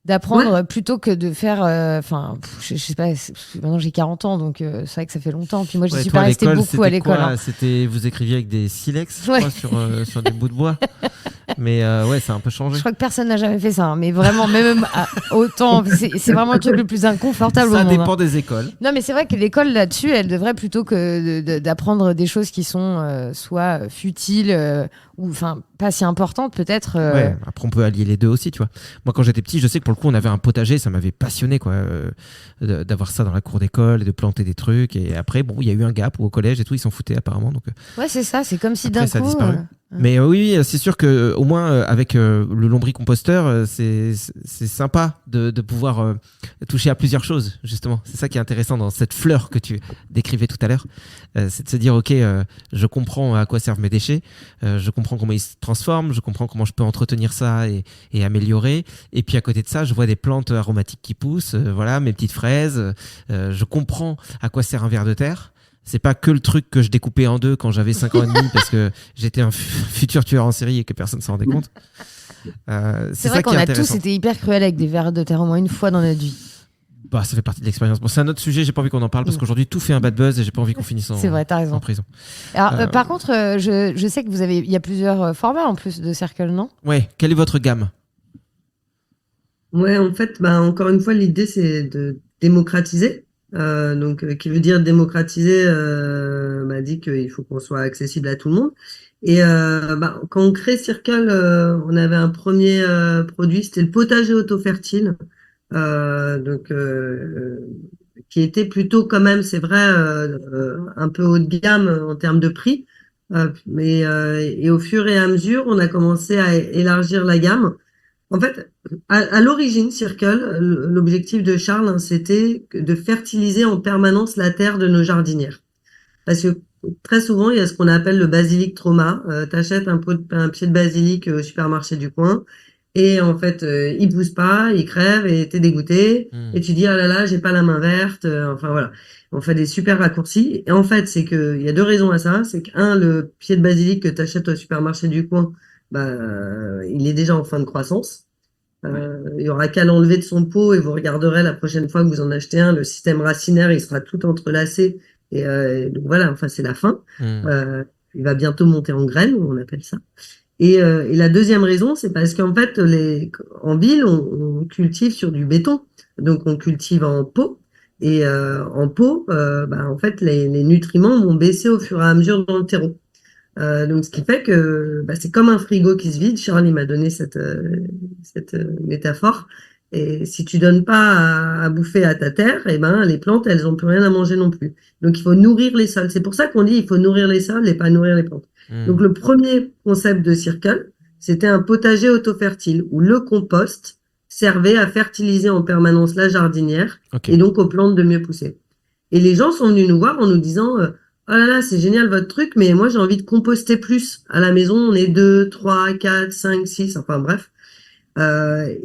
D'apprendre plutôt que de faire. Enfin, je sais pas, maintenant j'ai 40 ans, donc c'est vrai que ça fait longtemps. Puis moi, je Ouais, suis toi, pas restée l'école, beaucoup à c'était l'école, quoi hein. C'était, vous écriviez avec des silex, je Ouais. crois, sur des bouts de bois. Mais ouais, ça a un peu Je changé. crois que personne n'a jamais fait ça, hein, mais vraiment, même autant. C'est vraiment le truc le plus inconfortable au Ça monde, dépend hein. des écoles. Non, mais c'est vrai que l'école là-dessus, elle devrait plutôt que d'apprendre des choses qui sont soit futiles ou enfin pas si importantes, peut-être. Ouais, après on peut allier les deux aussi, tu vois. Moi quand j'étais petit, je sais que pour le coup on avait un potager, ça m'avait passionné quoi, d'avoir ça dans la cour d'école et de planter des trucs. Et après bon, il y a eu un gap où au collège et tout, ils s'en foutaient apparemment. Donc Ouais, c'est ça. C'est comme si après, d'un ça a coup. disparu. Mais oui, c'est sûr que au moins avec le lombricomposteur, c'est sympa de pouvoir toucher à plusieurs choses justement. C'est ça qui est intéressant dans cette fleur que tu décrivais tout à l'heure, c'est de se dire ok, je comprends à quoi servent mes déchets, je comprends comment ils se transforment, je comprends comment je peux entretenir ça et améliorer. Et puis à côté de ça, je vois des plantes aromatiques qui poussent, voilà mes petites fraises. Je comprends à quoi sert un ver de terre. C'est pas que le truc que je découpais en deux quand j'avais 5 ans et demi parce que j'étais un futur tueur en série et que personne s'en rendait compte. C'est vrai qu'on a tous été hyper cruels avec des vers de terre au moins une fois dans notre vie. Bah, ça fait partie de l'expérience. Bon, c'est un autre sujet, j'ai pas envie qu'on en parle parce qu'aujourd'hui tout fait un bad buzz et j'ai pas envie qu'on finisse C'est vrai, t'as raison. en prison. Alors, par contre, je sais que il y a plusieurs formats en plus de Circle, non? Ouais, quelle est votre gamme? Ouais, en fait, encore une fois, l'idée, c'est de démocratiser. Qui veut dire démocratiser, dit qu'il faut qu'on soit accessible à tout le monde. Et quand on crée Circle, on avait un premier produit, c'était le potager auto-fertile. Qui était plutôt quand même, c'est vrai, un peu haut de gamme en termes de prix. Et au fur et à mesure, on a commencé à élargir la gamme. En fait, à l'origine, Circle, l'objectif de Charles, hein, c'était de fertiliser en permanence la terre de nos jardinières. Parce que très souvent, il y a ce qu'on appelle le basilic trauma. T'achètes un pied de basilic au supermarché du coin et en fait, il pousse pas, il crève et t'es dégoûté et tu dis, ah là là, j'ai pas la main verte, enfin voilà. On fait des super raccourcis. Et en fait, c'est que il y a deux raisons à ça. C'est qu'un, le pied de basilic que tu achètes au supermarché du coin, il est déjà en fin de croissance. Il y aura qu'à l'enlever de son pot et vous regarderez la prochaine fois que vous en achetez un, le système racinaire, il sera tout entrelacé. Et donc voilà, enfin, c'est la fin. Il va bientôt monter en graines, on appelle ça. Et la deuxième raison, c'est parce qu'en fait, en ville, on cultive sur du béton. Donc, on cultive en pot. Et en pot, en fait, les nutriments vont baisser au fur et à mesure dans le terreau. Donc, ce qui fait que c'est comme un frigo qui se vide. Charles m'a donné cette métaphore. Et si tu donnes pas à bouffer à ta terre, les plantes, elles ont plus rien à manger non plus. Donc, il faut nourrir les sols. C'est pour ça qu'on dit il faut nourrir les sols et pas nourrir les plantes. Donc, le premier concept de Circle, c'était un potager auto-fertile où le compost servait à fertiliser en permanence la jardinière et donc aux plantes de mieux pousser. Et les gens sont venus nous voir en nous disant oh là là, c'est génial votre truc, mais moi j'ai envie de composter plus. À la maison, on est 2, 3, 4, 5, 6, enfin bref.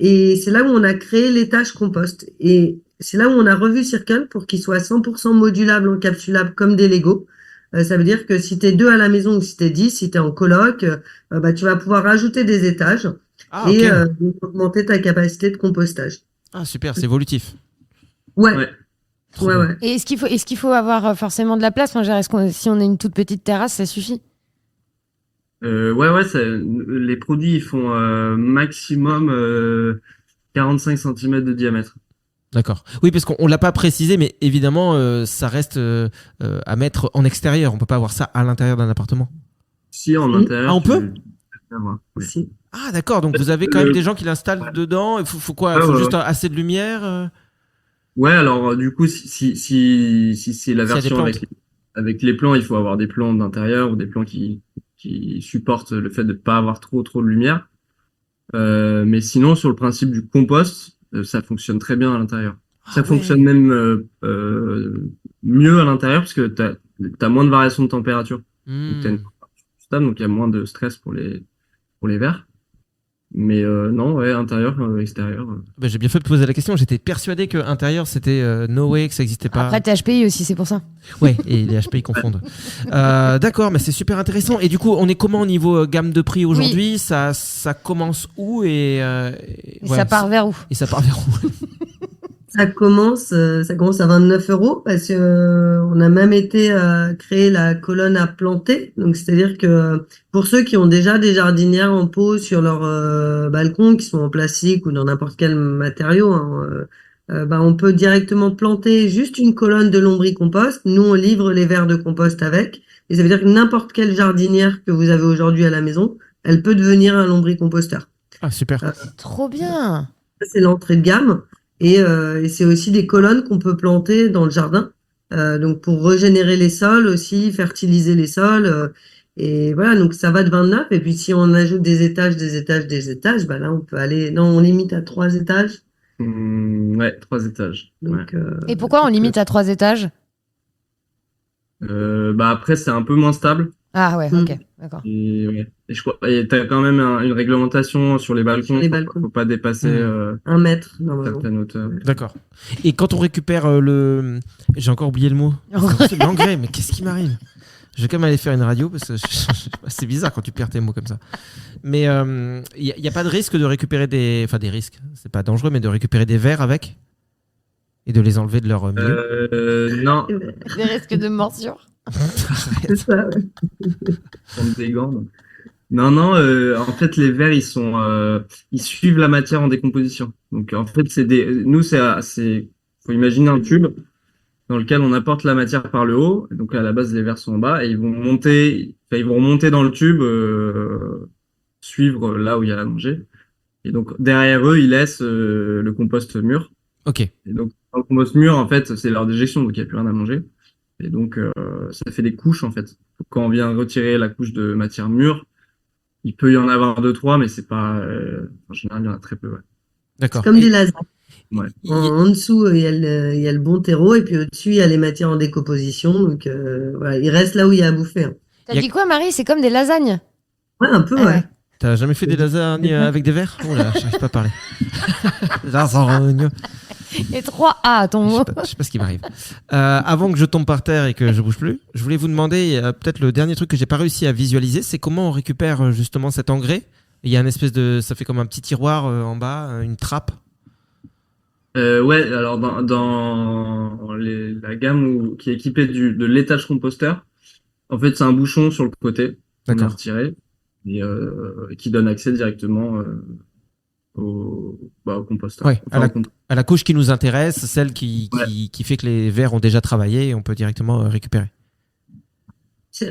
Et c'est là où on a créé l'étage compost. Et c'est là où on a revu Circle pour qu'il soit 100% modulable, encapsulable comme des Lego. Ça veut dire que si t'es 2 à la maison ou si t'es 10, si t'es en coloc, tu vas pouvoir rajouter des étages et augmenter ta capacité de compostage. Ah super, c'est évolutif. Ouais. Et est-ce qu'il faut avoir forcément de la place? Si on a une toute petite terrasse, ça suffit? Les produits ils font maximum 45 cm de diamètre. D'accord. Oui, parce qu'on l'a pas précisé, mais évidemment, ça reste à mettre en extérieur. On peut pas avoir ça à l'intérieur d'un appartement. Si, en intérieur. Ah, on peut? Si. Ah, d'accord. Donc vous avez quand même des gens qui l'installent dedans. Il faut quoi? Faut juste assez de lumière. Ouais, alors du coup, si c'est la version avec les plans, il faut avoir des plans d'intérieur ou des plans qui supportent le fait de pas avoir trop de lumière. Mais sinon, sur le principe du compost, ça fonctionne très bien à l'intérieur. Ça fonctionne même mieux à l'intérieur parce que t'as moins de variations de température. Donc t'as une température stable, donc il y a moins de stress pour les vers. Mais non, intérieur, extérieur. J'ai bien fait de poser la question. J'étais persuadé que intérieur c'était no way, que ça existait pas. Après, t'es HPI aussi, c'est pour ça. Ouais, et les HPI confondent. D'accord, mais c'est super intéressant. Et du coup, on est comment au niveau gamme de prix aujourd'hui? Oui. Ça commence où et ça part vers où? Et ça part vers où? Ça commence à 29 € parce que on a même été créer la colonne à planter. Donc, c'est-à-dire que pour ceux qui ont déjà des jardinières en pot sur leur balcon, qui sont en plastique ou dans n'importe quel matériau, on peut directement planter juste une colonne de lombricompost. Nous, on livre les verres de compost avec. Et ça veut dire que n'importe quelle jardinière que vous avez aujourd'hui à la maison, elle peut devenir un lombricomposteur. Ah, super. Trop bien. Ça, c'est l'entrée de gamme. Et c'est aussi des colonnes qu'on peut planter dans le jardin, donc pour régénérer les sols aussi, fertiliser les sols. Et voilà, donc ça va de 29. Et puis si on ajoute des étages, là on peut aller. Non, on limite à 3 étages. 3 étages. Donc, et pourquoi on limite à 3 étages? Après c'est un peu moins stable. Ah ouais, ok, d'accord. Et je crois, t'as quand même une réglementation sur les balcons. Faut pas dépasser 1 mètre, certaines hauteurs. D'accord. Et quand on récupère j'ai encore oublié le mot. L'engrais, mais qu'est-ce qui m'arrive? Je vais quand même aller faire une radio parce que c'est bizarre quand tu perds tes mots comme ça. Mais il y a pas de risque de récupérer des risques. C'est pas dangereux, mais de récupérer des vers avec et de les enlever de leur milieu. Non. Des risques de morsure. C'est ça, Comme des gants. Non, en fait, les vers, ils suivent la matière en décomposition. Donc, en fait, faut imaginer un tube dans lequel on apporte la matière par le haut. Donc, à la base, les vers sont en bas et ils vont remonter dans le tube, suivre là où il y a à manger. Et donc, derrière eux, ils laissent le compost mûr. Ok. Et donc, le compost mûr, en fait, c'est leur déjection, donc il n'y a plus rien à manger. Et donc, ça fait des couches, en fait. Donc, quand on vient retirer la couche de matière mûre, il peut y en avoir 2-3, mais c'est pas... en général, il y en a très peu, ouais. D'accord. Comme des lasagnes. Ouais. En dessous, il y a le bon terreau, et puis au-dessus, il y a les matières en décomposition. Donc, voilà, il reste là où il y a à bouffer. T'as dit quoi, Marie? C'est comme des lasagnes? Ouais, un peu, ouais. T'as jamais fait des lasagnes avec des verres? Oh là, j'arrive pas à parler. Lasagne. Et 3 A à ton mot. Je sais pas ce qui m'arrive. Avant que je tombe par terre et que je bouge plus, je voulais vous demander, peut-être le dernier truc que j'ai pas réussi à visualiser, c'est comment on récupère justement cet engrais. Il y a une espèce de, ça fait comme un petit tiroir en bas, une trappe. Ouais, alors la gamme qui est équipée de l'étage composteur, en fait, c'est un bouchon sur le côté qu'on a D'accord. retiré et qui donne accès directement au composteur. Ouais, Enfin, à la couche qui nous intéresse, celle qui fait que les vers ont déjà travaillé et on peut directement récupérer.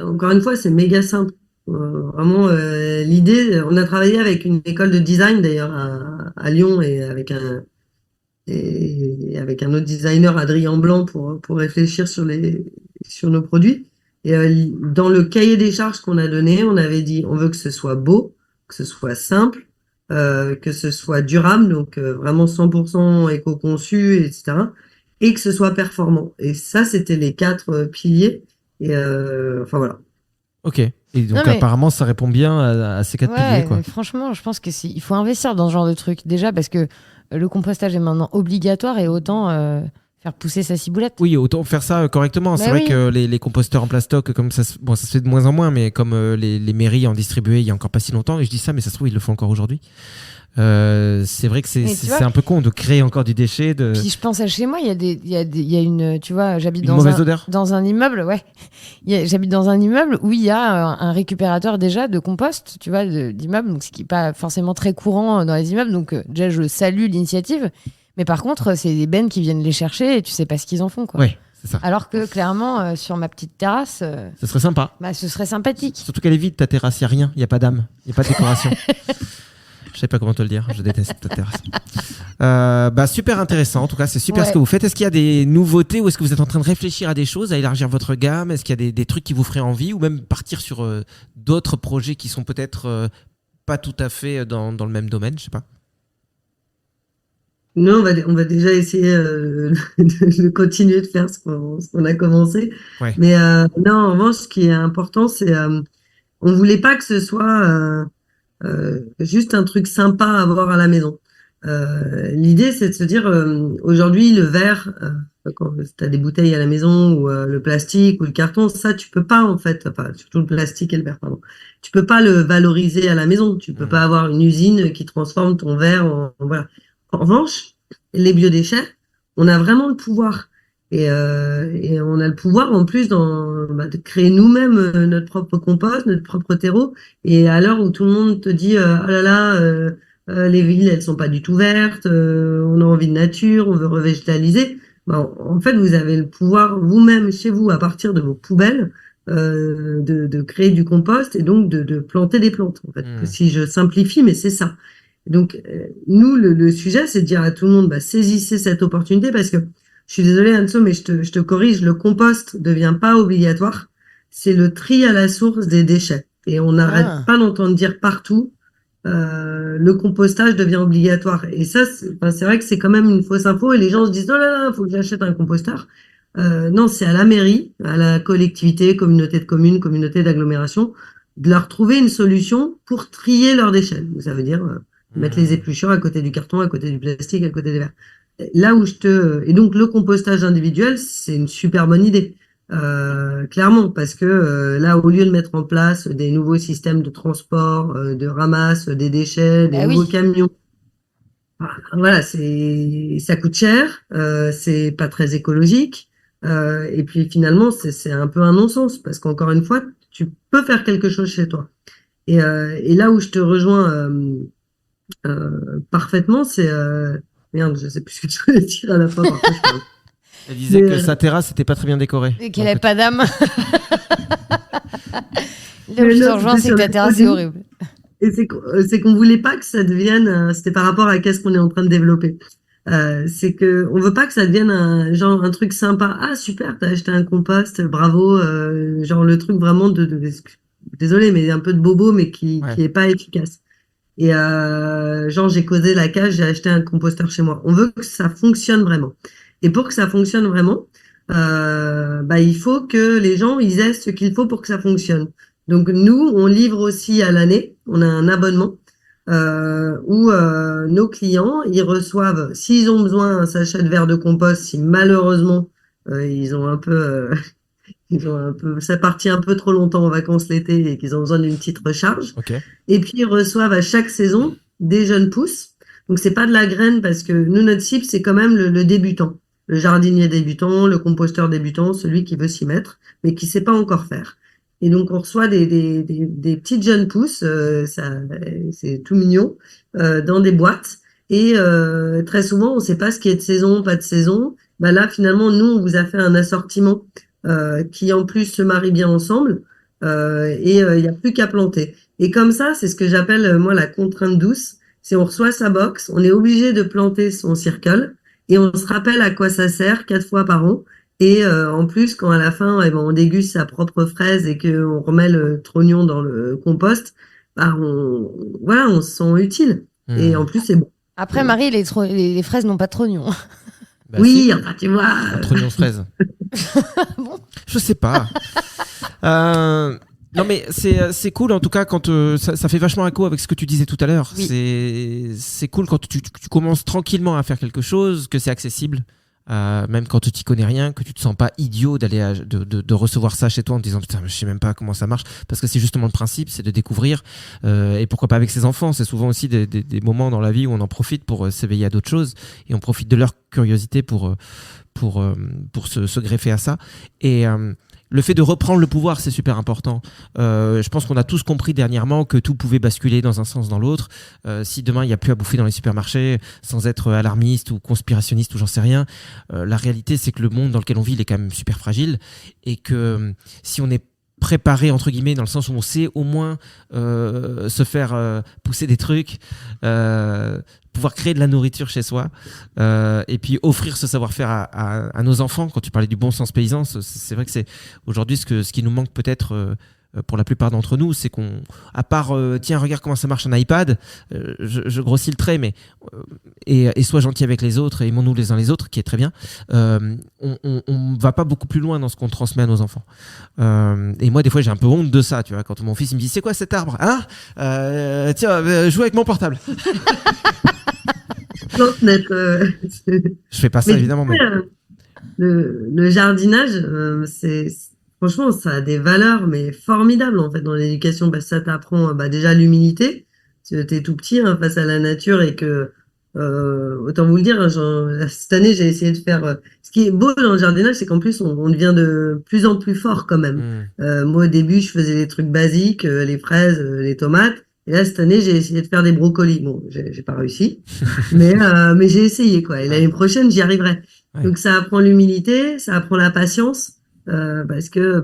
Encore une fois, c'est méga simple. Vraiment, l'idée, on a travaillé avec une école de design d'ailleurs à Lyon et avec un autre designer, Adrien Blanc, pour réfléchir sur nos produits. Et dans le cahier des charges qu'on a donné, on avait dit on veut que ce soit beau, que ce soit simple, que ce soit durable, donc vraiment 100% éco-conçu, etc. Et que ce soit performant. Et ça, c'était les 4 piliers. Et enfin voilà. Ok. Et donc Non, mais- apparemment, ça répond bien à ces 4 piliers, quoi. Mais franchement, je pense que il faut investir dans ce genre de truc. Déjà parce que le compostage est maintenant obligatoire et autant faire pousser sa ciboulette. Oui, autant faire ça correctement. C'est Bah vrai oui. que les composteurs en plastoc, comme ça, bon, ça se fait de moins en moins, mais comme les mairies en distribuaient il y a encore pas si longtemps, et je dis ça, mais ça se trouve, ils le font encore aujourd'hui. C'est vrai que Mais tu vois- c'est un peu con de créer encore du déchet, de Puis je pense à chez moi, il y a une, tu vois, j'habite une mauvaise odeur. dans un immeuble, ouais. J'habite dans un immeuble où il y a un récupérateur déjà de compost, tu vois, d'immeuble, donc ce qui n'est pas forcément très courant dans les immeubles. Donc déjà, je salue l'initiative. Mais par contre, c'est des bennes qui viennent les chercher et tu sais pas ce qu'ils en font, quoi. Ouais, c'est ça. Alors que clairement, sur ma petite terrasse, Ce serait sympa. bah, ce serait sympathique. Surtout qu'elle est vide, ta terrasse, il n'y a rien, il n'y a pas d'âme, il n'y a pas de décoration. Je sais pas comment te le dire, je déteste ta terrasse. Bah, super intéressant, en tout cas, c'est super Ouais. ce que vous faites. Est-ce qu'il y a des nouveautés ou est-ce que vous êtes en train de réfléchir à des choses, à élargir votre gamme? Est-ce qu'il y a des trucs qui vous feraient envie ou même partir sur d'autres projets qui sont peut-être pas tout à fait dans le même domaine, je sais pas. Nous, on va déjà essayer de continuer de faire ce qu'on a commencé. Ouais. Mais non, en revanche, ce qui est important, c'est on voulait pas que ce soit juste un truc sympa à avoir à la maison. L'idée, c'est de se dire, aujourd'hui, le verre, quand tu as des bouteilles à la maison, ou le plastique, ou le carton, ça, tu peux pas, en fait, enfin, surtout le plastique et le verre, pardon, tu peux pas le valoriser à la maison. Tu peux pas avoir une usine qui transforme ton verre voilà. En revanche, les biodéchets, on a vraiment le pouvoir. Et on a le pouvoir, en plus, de créer nous-mêmes notre propre compost, notre propre terreau. Et à l'heure où tout le monde te dit, oh là là, les villes, elles sont pas du tout vertes, on a envie de nature, on veut revégétaliser. Ben, en fait, vous avez le pouvoir vous-même chez vous, à partir de vos poubelles, de créer du compost et donc de planter des plantes. En fait, si je simplifie, mais c'est ça. Donc, nous, le sujet, c'est de dire à tout le monde, bah, saisissez cette opportunité parce que je suis désolée, Anso, mais je te corrige, le compost devient pas obligatoire. C'est le tri à la source des déchets. Et on n'arrête pas d'entendre dire partout, le compostage devient obligatoire. Et ça, c'est vrai que c'est quand même une fausse info et les gens se disent, oh là là, faut que j'achète un composteur. Non, c'est à la mairie, à la collectivité, communauté de communes, communauté d'agglomération, de leur trouver une solution pour trier leurs déchets. Donc, ça veut dire mettre les épluchures à côté du carton, à côté du plastique, à côté des verres. Là où et donc le compostage individuel, c'est une super bonne idée. Clairement, parce que là, au lieu de mettre en place des nouveaux systèmes de transport, de ramasse des déchets, des nouveaux camions, voilà, ça coûte cher, c'est pas très écologique, et puis finalement, c'est un peu un non-sens, parce qu'encore une fois, tu peux faire quelque chose chez toi. Et là où je te rejoins parfaitement, c'est merde, je sais plus ce que tu voulais dire à la fin. Par contre, Elle disait que sa terrasse n'était pas très bien décorée. Et qu'elle n'avait pas d'âme. Là où je te rejoins, c'est que ta terrasse est horrible. Et c'est qu'on voulait pas que ça devienne, c'était par rapport à qu'est-ce qu'on est en train de développer. C'est que on veut pas que ça devienne un truc sympa. Ah super, t'as acheté un compost, bravo. Genre le truc vraiment désolé, mais un peu de bobo, mais qui est pas efficace. Et genre j'ai causé la cage, j'ai acheté un composteur chez moi. On veut que ça fonctionne vraiment. Et pour que ça fonctionne vraiment, il faut que les gens ils aient ce qu'il faut pour que ça fonctionne. Donc nous, on livre aussi à l'année. on a un abonnement où nos clients, ils reçoivent, s'ils ont besoin d'un sachet de verre de compost, si malheureusement ils ont un peu ça partit un peu trop longtemps en vacances l'été et qu'ils ont besoin d'une petite recharge. Ok. Et puis ils reçoivent à chaque saison des jeunes pousses. Donc c'est pas de la graine parce que nous notre cible c'est quand même le débutant, le jardinier débutant, le composteur débutant, celui qui veut s'y mettre mais qui sait pas encore faire. Et donc on reçoit des petites jeunes pousses, c'est tout mignon, dans des boîtes. Et très souvent on sait pas ce qui est de saison, pas de saison. Bah là finalement nous on vous a fait un assortiment qui en plus se marient bien ensemble et il n'y a plus qu'à planter. Et comme ça, c'est ce que j'appelle moi la contrainte douce. C'est on reçoit sa box, on est obligé de planter son circle et on se rappelle à quoi ça sert 4 fois par an. Et en plus, quand à la fin, eh ben, on déguste sa propre fraise et qu'on remet le trognon dans le compost, bah voilà, on se sent utile. Et en plus, c'est bon. Après, Marie, les fraises n'ont pas de trognon. Bah, oui, si. enfin, tu vois. Un trognon de fraise. Bon. Je sais pas. Non mais c'est cool en tout cas quand ça fait vachement écho avec ce que tu disais tout à l'heure. Oui. C'est cool quand tu commences tranquillement à faire quelque chose, que c'est accessible. Même quand tu t'y connais rien, que tu te sens pas idiot de recevoir ça chez toi en te disant putain je sais même pas comment ça marche, parce que c'est justement le principe, c'est de découvrir et pourquoi pas avec ses enfants. C'est souvent aussi des moments dans la vie où on en profite pour s'éveiller à d'autres choses et on profite de leur curiosité pour se greffer à ça. Et le fait de reprendre le pouvoir, c'est super important. Je pense qu'on a tous compris dernièrement que tout pouvait basculer dans un sens, dans l'autre. Si demain, il n'y a plus à bouffer dans les supermarchés, sans être alarmiste ou conspirationniste ou j'en sais rien, la réalité, c'est que le monde dans lequel on vit, il est quand même super fragile. Et que si on est préparé, entre guillemets, dans le sens où on sait au moins se faire pousser des trucs, pouvoir créer de la nourriture chez soi et puis offrir ce savoir-faire à nos enfants. Quand tu parlais du bon sens paysan, c'est vrai que c'est aujourd'hui ce qui nous manque peut-être pour la plupart d'entre nous, c'est qu'on, à part tiens regarde comment ça marche un iPad, je grossis le trait, mais et sois gentil avec les autres et aimons-nous les uns les autres, qui est très bien. On va pas beaucoup plus loin dans ce qu'on transmet à nos enfants. Et moi des fois j'ai un peu honte de ça, tu vois, quand mon fils il me dit c'est quoi cet arbre, hein, tiens joue avec mon portable. Je fais pas ça évidemment, mais le jardinage, franchement, ça a des valeurs mais formidables en fait dans l'éducation. Bah, ça t'apprend déjà l'humilité. T'es tout petit face à la nature et que autant vous le dire, cette année j'ai essayé de faire. Ce qui est beau dans le jardinage, c'est qu'en plus on devient de plus en plus fort quand même. Moi au début, je faisais des trucs basiques, les fraises, les tomates. Et là, cette année, j'ai essayé de faire des brocolis. Bon, j'ai pas réussi, mais j'ai essayé, quoi. Et l'année prochaine, j'y arriverai. Ouais. Donc, ça apprend l'humilité, ça apprend la patience, parce que,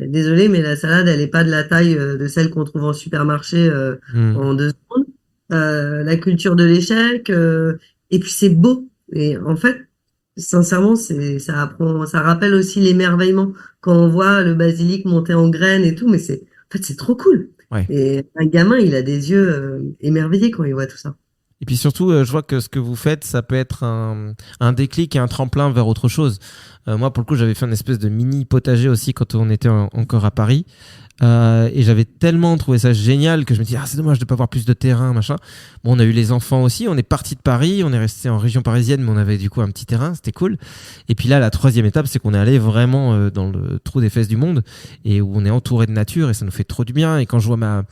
désolé, mais la salade, elle est pas de la taille de celle qu'on trouve en supermarché en 2 secondes. La culture de l'échec, et puis c'est beau. Et en fait, sincèrement, ça rappelle aussi l'émerveillement quand on voit le basilic monter en graines et tout. Mais en fait, c'est trop cool. Ouais. Et un gamin, il a des yeux émerveillés quand il voit tout ça. Et puis surtout, je vois que ce que vous faites, ça peut être un déclic et un tremplin vers autre chose. Moi, pour le coup, j'avais fait une espèce de mini potager aussi quand on était encore à Paris. Et j'avais tellement trouvé ça génial que je me dis c'est dommage de pas avoir plus de terrain, machin. Bon, on a eu les enfants aussi, on est parti de Paris, on est resté en région parisienne, mais on avait du coup un petit terrain, c'était cool. Et puis là, la 3e étape, c'est qu'on est allé vraiment dans le trou des fesses du monde et où on est entouré de nature et ça nous fait trop du bien. Et quand je vois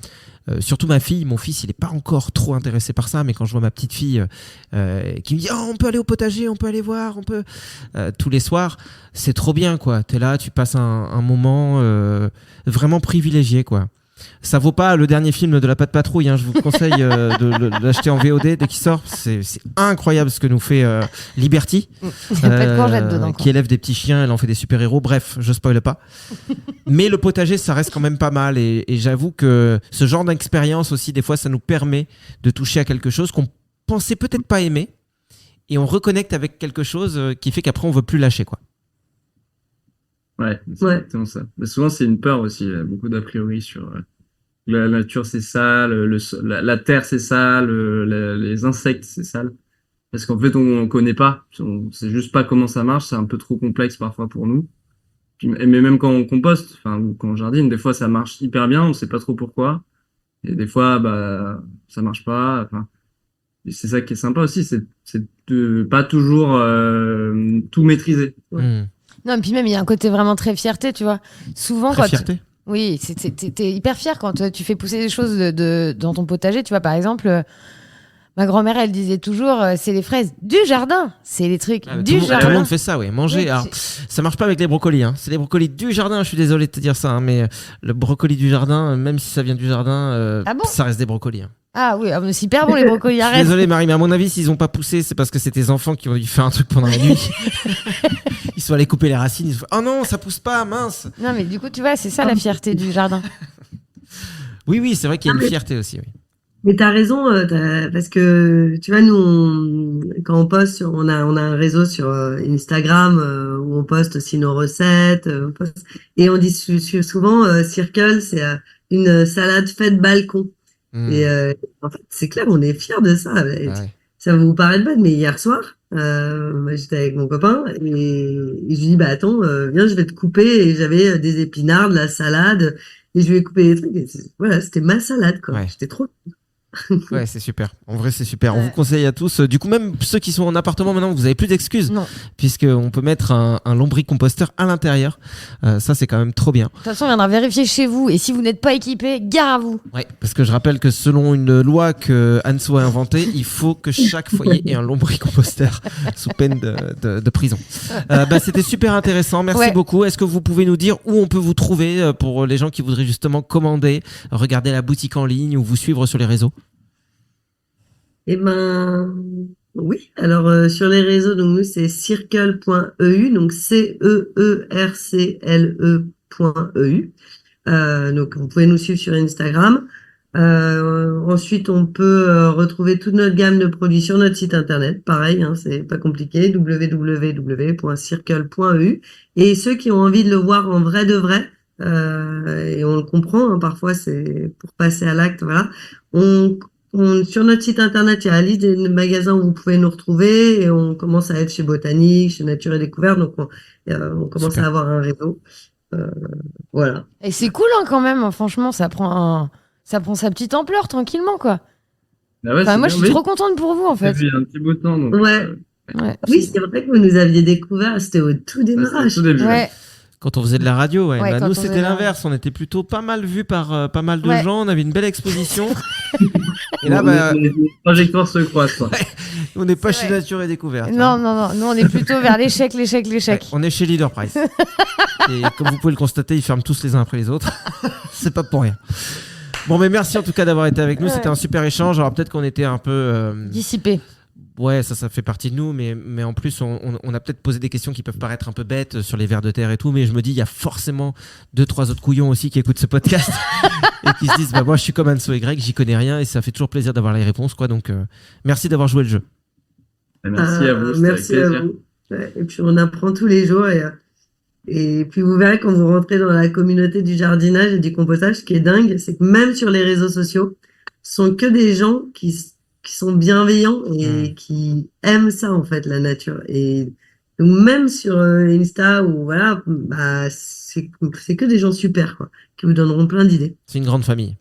surtout ma fille, mon fils il est pas encore trop intéressé par ça, mais quand je vois ma petite fille qui me dit on peut aller au potager, on peut aller voir, on peut tous les soirs, c'est trop bien quoi. T'es là, tu passes un moment vraiment privilégié quoi. Ça vaut pas le dernier film de la Patte Patrouille, hein. Je vous conseille de l'acheter en VOD dès qu'il sort. C'est incroyable ce que nous fait Liberty, qui élève des petits chiens, elle en fait des super-héros. Bref, je spoile pas. Mais le potager, ça reste quand même pas mal. Et j'avoue que ce genre d'expérience aussi, des fois, ça nous permet de toucher à quelque chose qu'on pensait peut-être pas aimer. Et on reconnecte avec quelque chose qui fait qu'après, on veut plus lâcher, quoi. Ouais, c'est exactement ça. Mais souvent, c'est une peur aussi. Il y a beaucoup d'a priori sur la nature, c'est sale, la terre, c'est sale, les insectes, c'est sale. Parce qu'en fait, on connaît pas. On sait juste pas comment ça marche. C'est un peu trop complexe parfois pour nous. Mais même quand on composte, ou quand on jardine, des fois, ça marche hyper bien. On sait pas trop pourquoi. Et des fois, bah, ça marche pas. Enfin, et c'est ça qui est sympa aussi, c'est de pas toujours tout maîtriser. Hmm. Non, et puis même, il y a un côté vraiment très fierté, tu vois. Souvent, Très quand fierté. oui, t'es hyper fier quand tu fais pousser des choses dans ton potager. Tu vois, par exemple, ma grand-mère, elle disait toujours, c'est les fraises du jardin. C'est les trucs Ah, du tout le jardin. monde fait ça, oui. Manger. Oui, Alors, ça marche pas avec les brocolis. Hein. C'est les brocolis du jardin. Je suis désolé de te dire ça, hein, mais le brocoli du jardin, même si ça vient du jardin, Ah bon ça reste des brocolis. Hein. Ah oui, mais c'est hyper bon les brocolis. Je suis Arrête. désolé, Marie, mais à mon avis, s'ils ont pas poussé, c'est parce que c'est tes enfants qui ont dû faire un truc pendant la nuit. Ils sont allés couper les racines. Ils se font, oh non, ça pousse pas, mince. Non, mais du coup, tu vois, c'est ça la fierté du jardin. Oui, c'est vrai qu'il y a une fierté aussi. Oui. Mais t'as raison, parce que tu vois, nous, quand on poste, on a un réseau sur Instagram où on poste aussi nos recettes, et on dit souvent Circle, c'est une salade faite balcon. Et en fait, c'est clair, on est fiers de ça. Ah ouais. Ça va vous paraître bête, mais hier soir, moi, j'étais avec mon copain et je lui dis, bah attends, viens, je vais te couper. Et j'avais des épinards, de la salade, et je lui ai coupé des trucs. Et voilà, c'était ma salade, quoi. Ouais. J'étais trop. Ouais, c'est super. En vrai, c'est super. On Ouais. vous conseille à tous. Du coup, même ceux qui sont en appartement maintenant, vous avez plus d'excuses. Non. Puisqu'on peut mettre un lombricomposteur à l'intérieur. Ça, c'est quand même trop bien. De toute façon, on viendra vérifier chez vous. Et si vous n'êtes pas équipé, gare à vous. Ouais, parce que je rappelle que selon une loi que Anso a inventée, il faut que chaque foyer ait un lombricomposteur sous peine de prison. C'était super intéressant. Merci Ouais. beaucoup. Est-ce que vous pouvez nous dire où on peut vous trouver pour les gens qui voudraient justement commander, regarder la boutique en ligne ou vous suivre sur les réseaux? Eh ben, oui. Alors, sur les réseaux, donc nous, c'est circle.eu, donc CEERCLE.eu. Donc, vous pouvez nous suivre sur Instagram. Ensuite, on peut retrouver toute notre gamme de produits sur notre site internet. Pareil, hein, c'est pas compliqué, www.circle.eu. Et ceux qui ont envie de le voir en vrai de vrai, et on le comprend, hein, parfois c'est pour passer à l'acte, voilà. Sur notre site internet, il y a la liste des magasins où vous pouvez nous retrouver et on commence à être chez Botanique, chez Nature et Découverte, donc on commence Super. à avoir un réseau. Voilà. Et c'est cool, hein, quand même. Franchement, ça prend sa petite ampleur tranquillement, quoi. Ah ouais, Enfin, c'est moi, bien. je suis trop contente pour vous, en fait. Depuis un petit bout de temps. Donc, Ouais. Ouais. Oui, c'est vrai que vous nous aviez découvert, c'était au tout c'était démarrage. au tout début. Ouais. Quand on faisait de la radio, ouais. Ouais, quand Nous, on c'était faisait de la l'inverse. On était plutôt pas mal vus par pas mal de Ouais. gens. On avait une belle exposition. Et là, Les trajectoires se croisent, quoi. on n'est pas C'est chez vrai. Nature et Découverte. Non, non, non. Nous, on est plutôt vers l'échec. Ouais, on est chez Leader Price. Et comme vous pouvez le constater, ils ferment tous les uns après les autres. C'est pas pour rien. Bon, mais merci en tout cas d'avoir été avec nous. Ouais. C'était un super échange. Alors peut-être qu'on était un peu... Dissipé. Ouais, ça fait partie de nous, mais en plus, on a peut-être posé des questions qui peuvent paraître un peu bêtes sur les vers de terre et tout, mais je me dis, il y a forcément 2-3 autres couillons aussi qui écoutent ce podcast et qui se disent, bah, moi, je suis comme Anso et Greg, j'y connais rien et ça fait toujours plaisir d'avoir les réponses, quoi. Donc, merci d'avoir joué le jeu. Merci à vous. C'était Merci avec à plaisir. vous. Ouais, et puis on apprend tous les jours et puis vous verrez quand vous rentrez dans la communauté du jardinage et du compostage, ce qui est dingue, c'est que même sur les réseaux sociaux, ce sont que des gens qui sont bienveillants et qui aiment ça en fait, la nature. Et donc même sur Insta ou voilà, bah c'est que des gens super quoi, qui vous donneront plein d'idées. C'est une grande famille.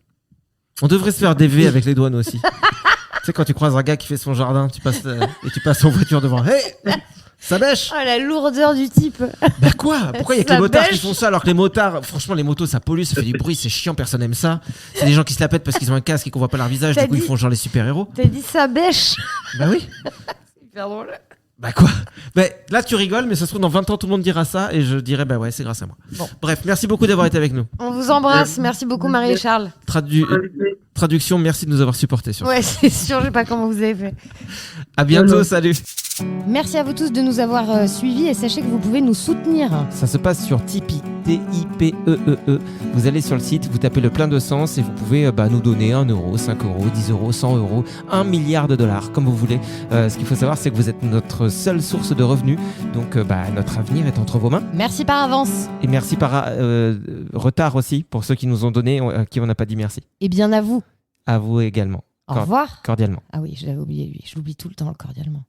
On devrait se faire des V avec les doigts, nous aussi. Tu sais, quand tu croises un gars qui fait son jardin, tu passes en voiture devant. Hey, ça bêche! Oh, la lourdeur du type. Bah quoi? Pourquoi il y a que Ça les motards qui bêche. font ça alors que les motards, franchement, les motos ça pollue, ça fait du bruit, c'est chiant, personne aime ça. C'est des gens qui se la pètent parce qu'ils ont un casque et qu'on voit pas leur visage, T'as du coup ils dit- font genre les super-héros. T'as dit ça bêche. Bah oui. Hyper drôle. Bah quoi? Bah là tu rigoles, mais ça se trouve dans 20 ans tout le monde dira ça et je dirais bah ouais, c'est grâce à moi. Bon. Bref, merci beaucoup d'avoir été avec nous. On vous embrasse. Merci beaucoup, Marie et Charles. Traduction, merci de nous avoir supportés sur ça. Ouais, c'est sûr, je sais pas comment vous avez fait. À bientôt, Voilà. salut. Merci à vous tous de nous avoir suivis et sachez que vous pouvez nous soutenir. Ça se passe sur Tipeee, T-I-P-E-E-E. Vous allez sur le site, vous tapez le plein de sens et vous pouvez nous donner 1 euro, 5 euros, 10 euros, 100 euros, 1 milliard de dollars, comme vous voulez. Ce qu'il faut savoir, c'est que vous êtes notre seule source de revenus. Donc, notre avenir est entre vos mains. Merci par avance. Et merci par retard aussi pour ceux qui nous ont donné, à qui on n'a pas dit merci. Et bien à vous. À vous également. Au revoir. Cordialement. Ah oui, je l'avais oublié, lui. Je l'oublie tout le temps, cordialement.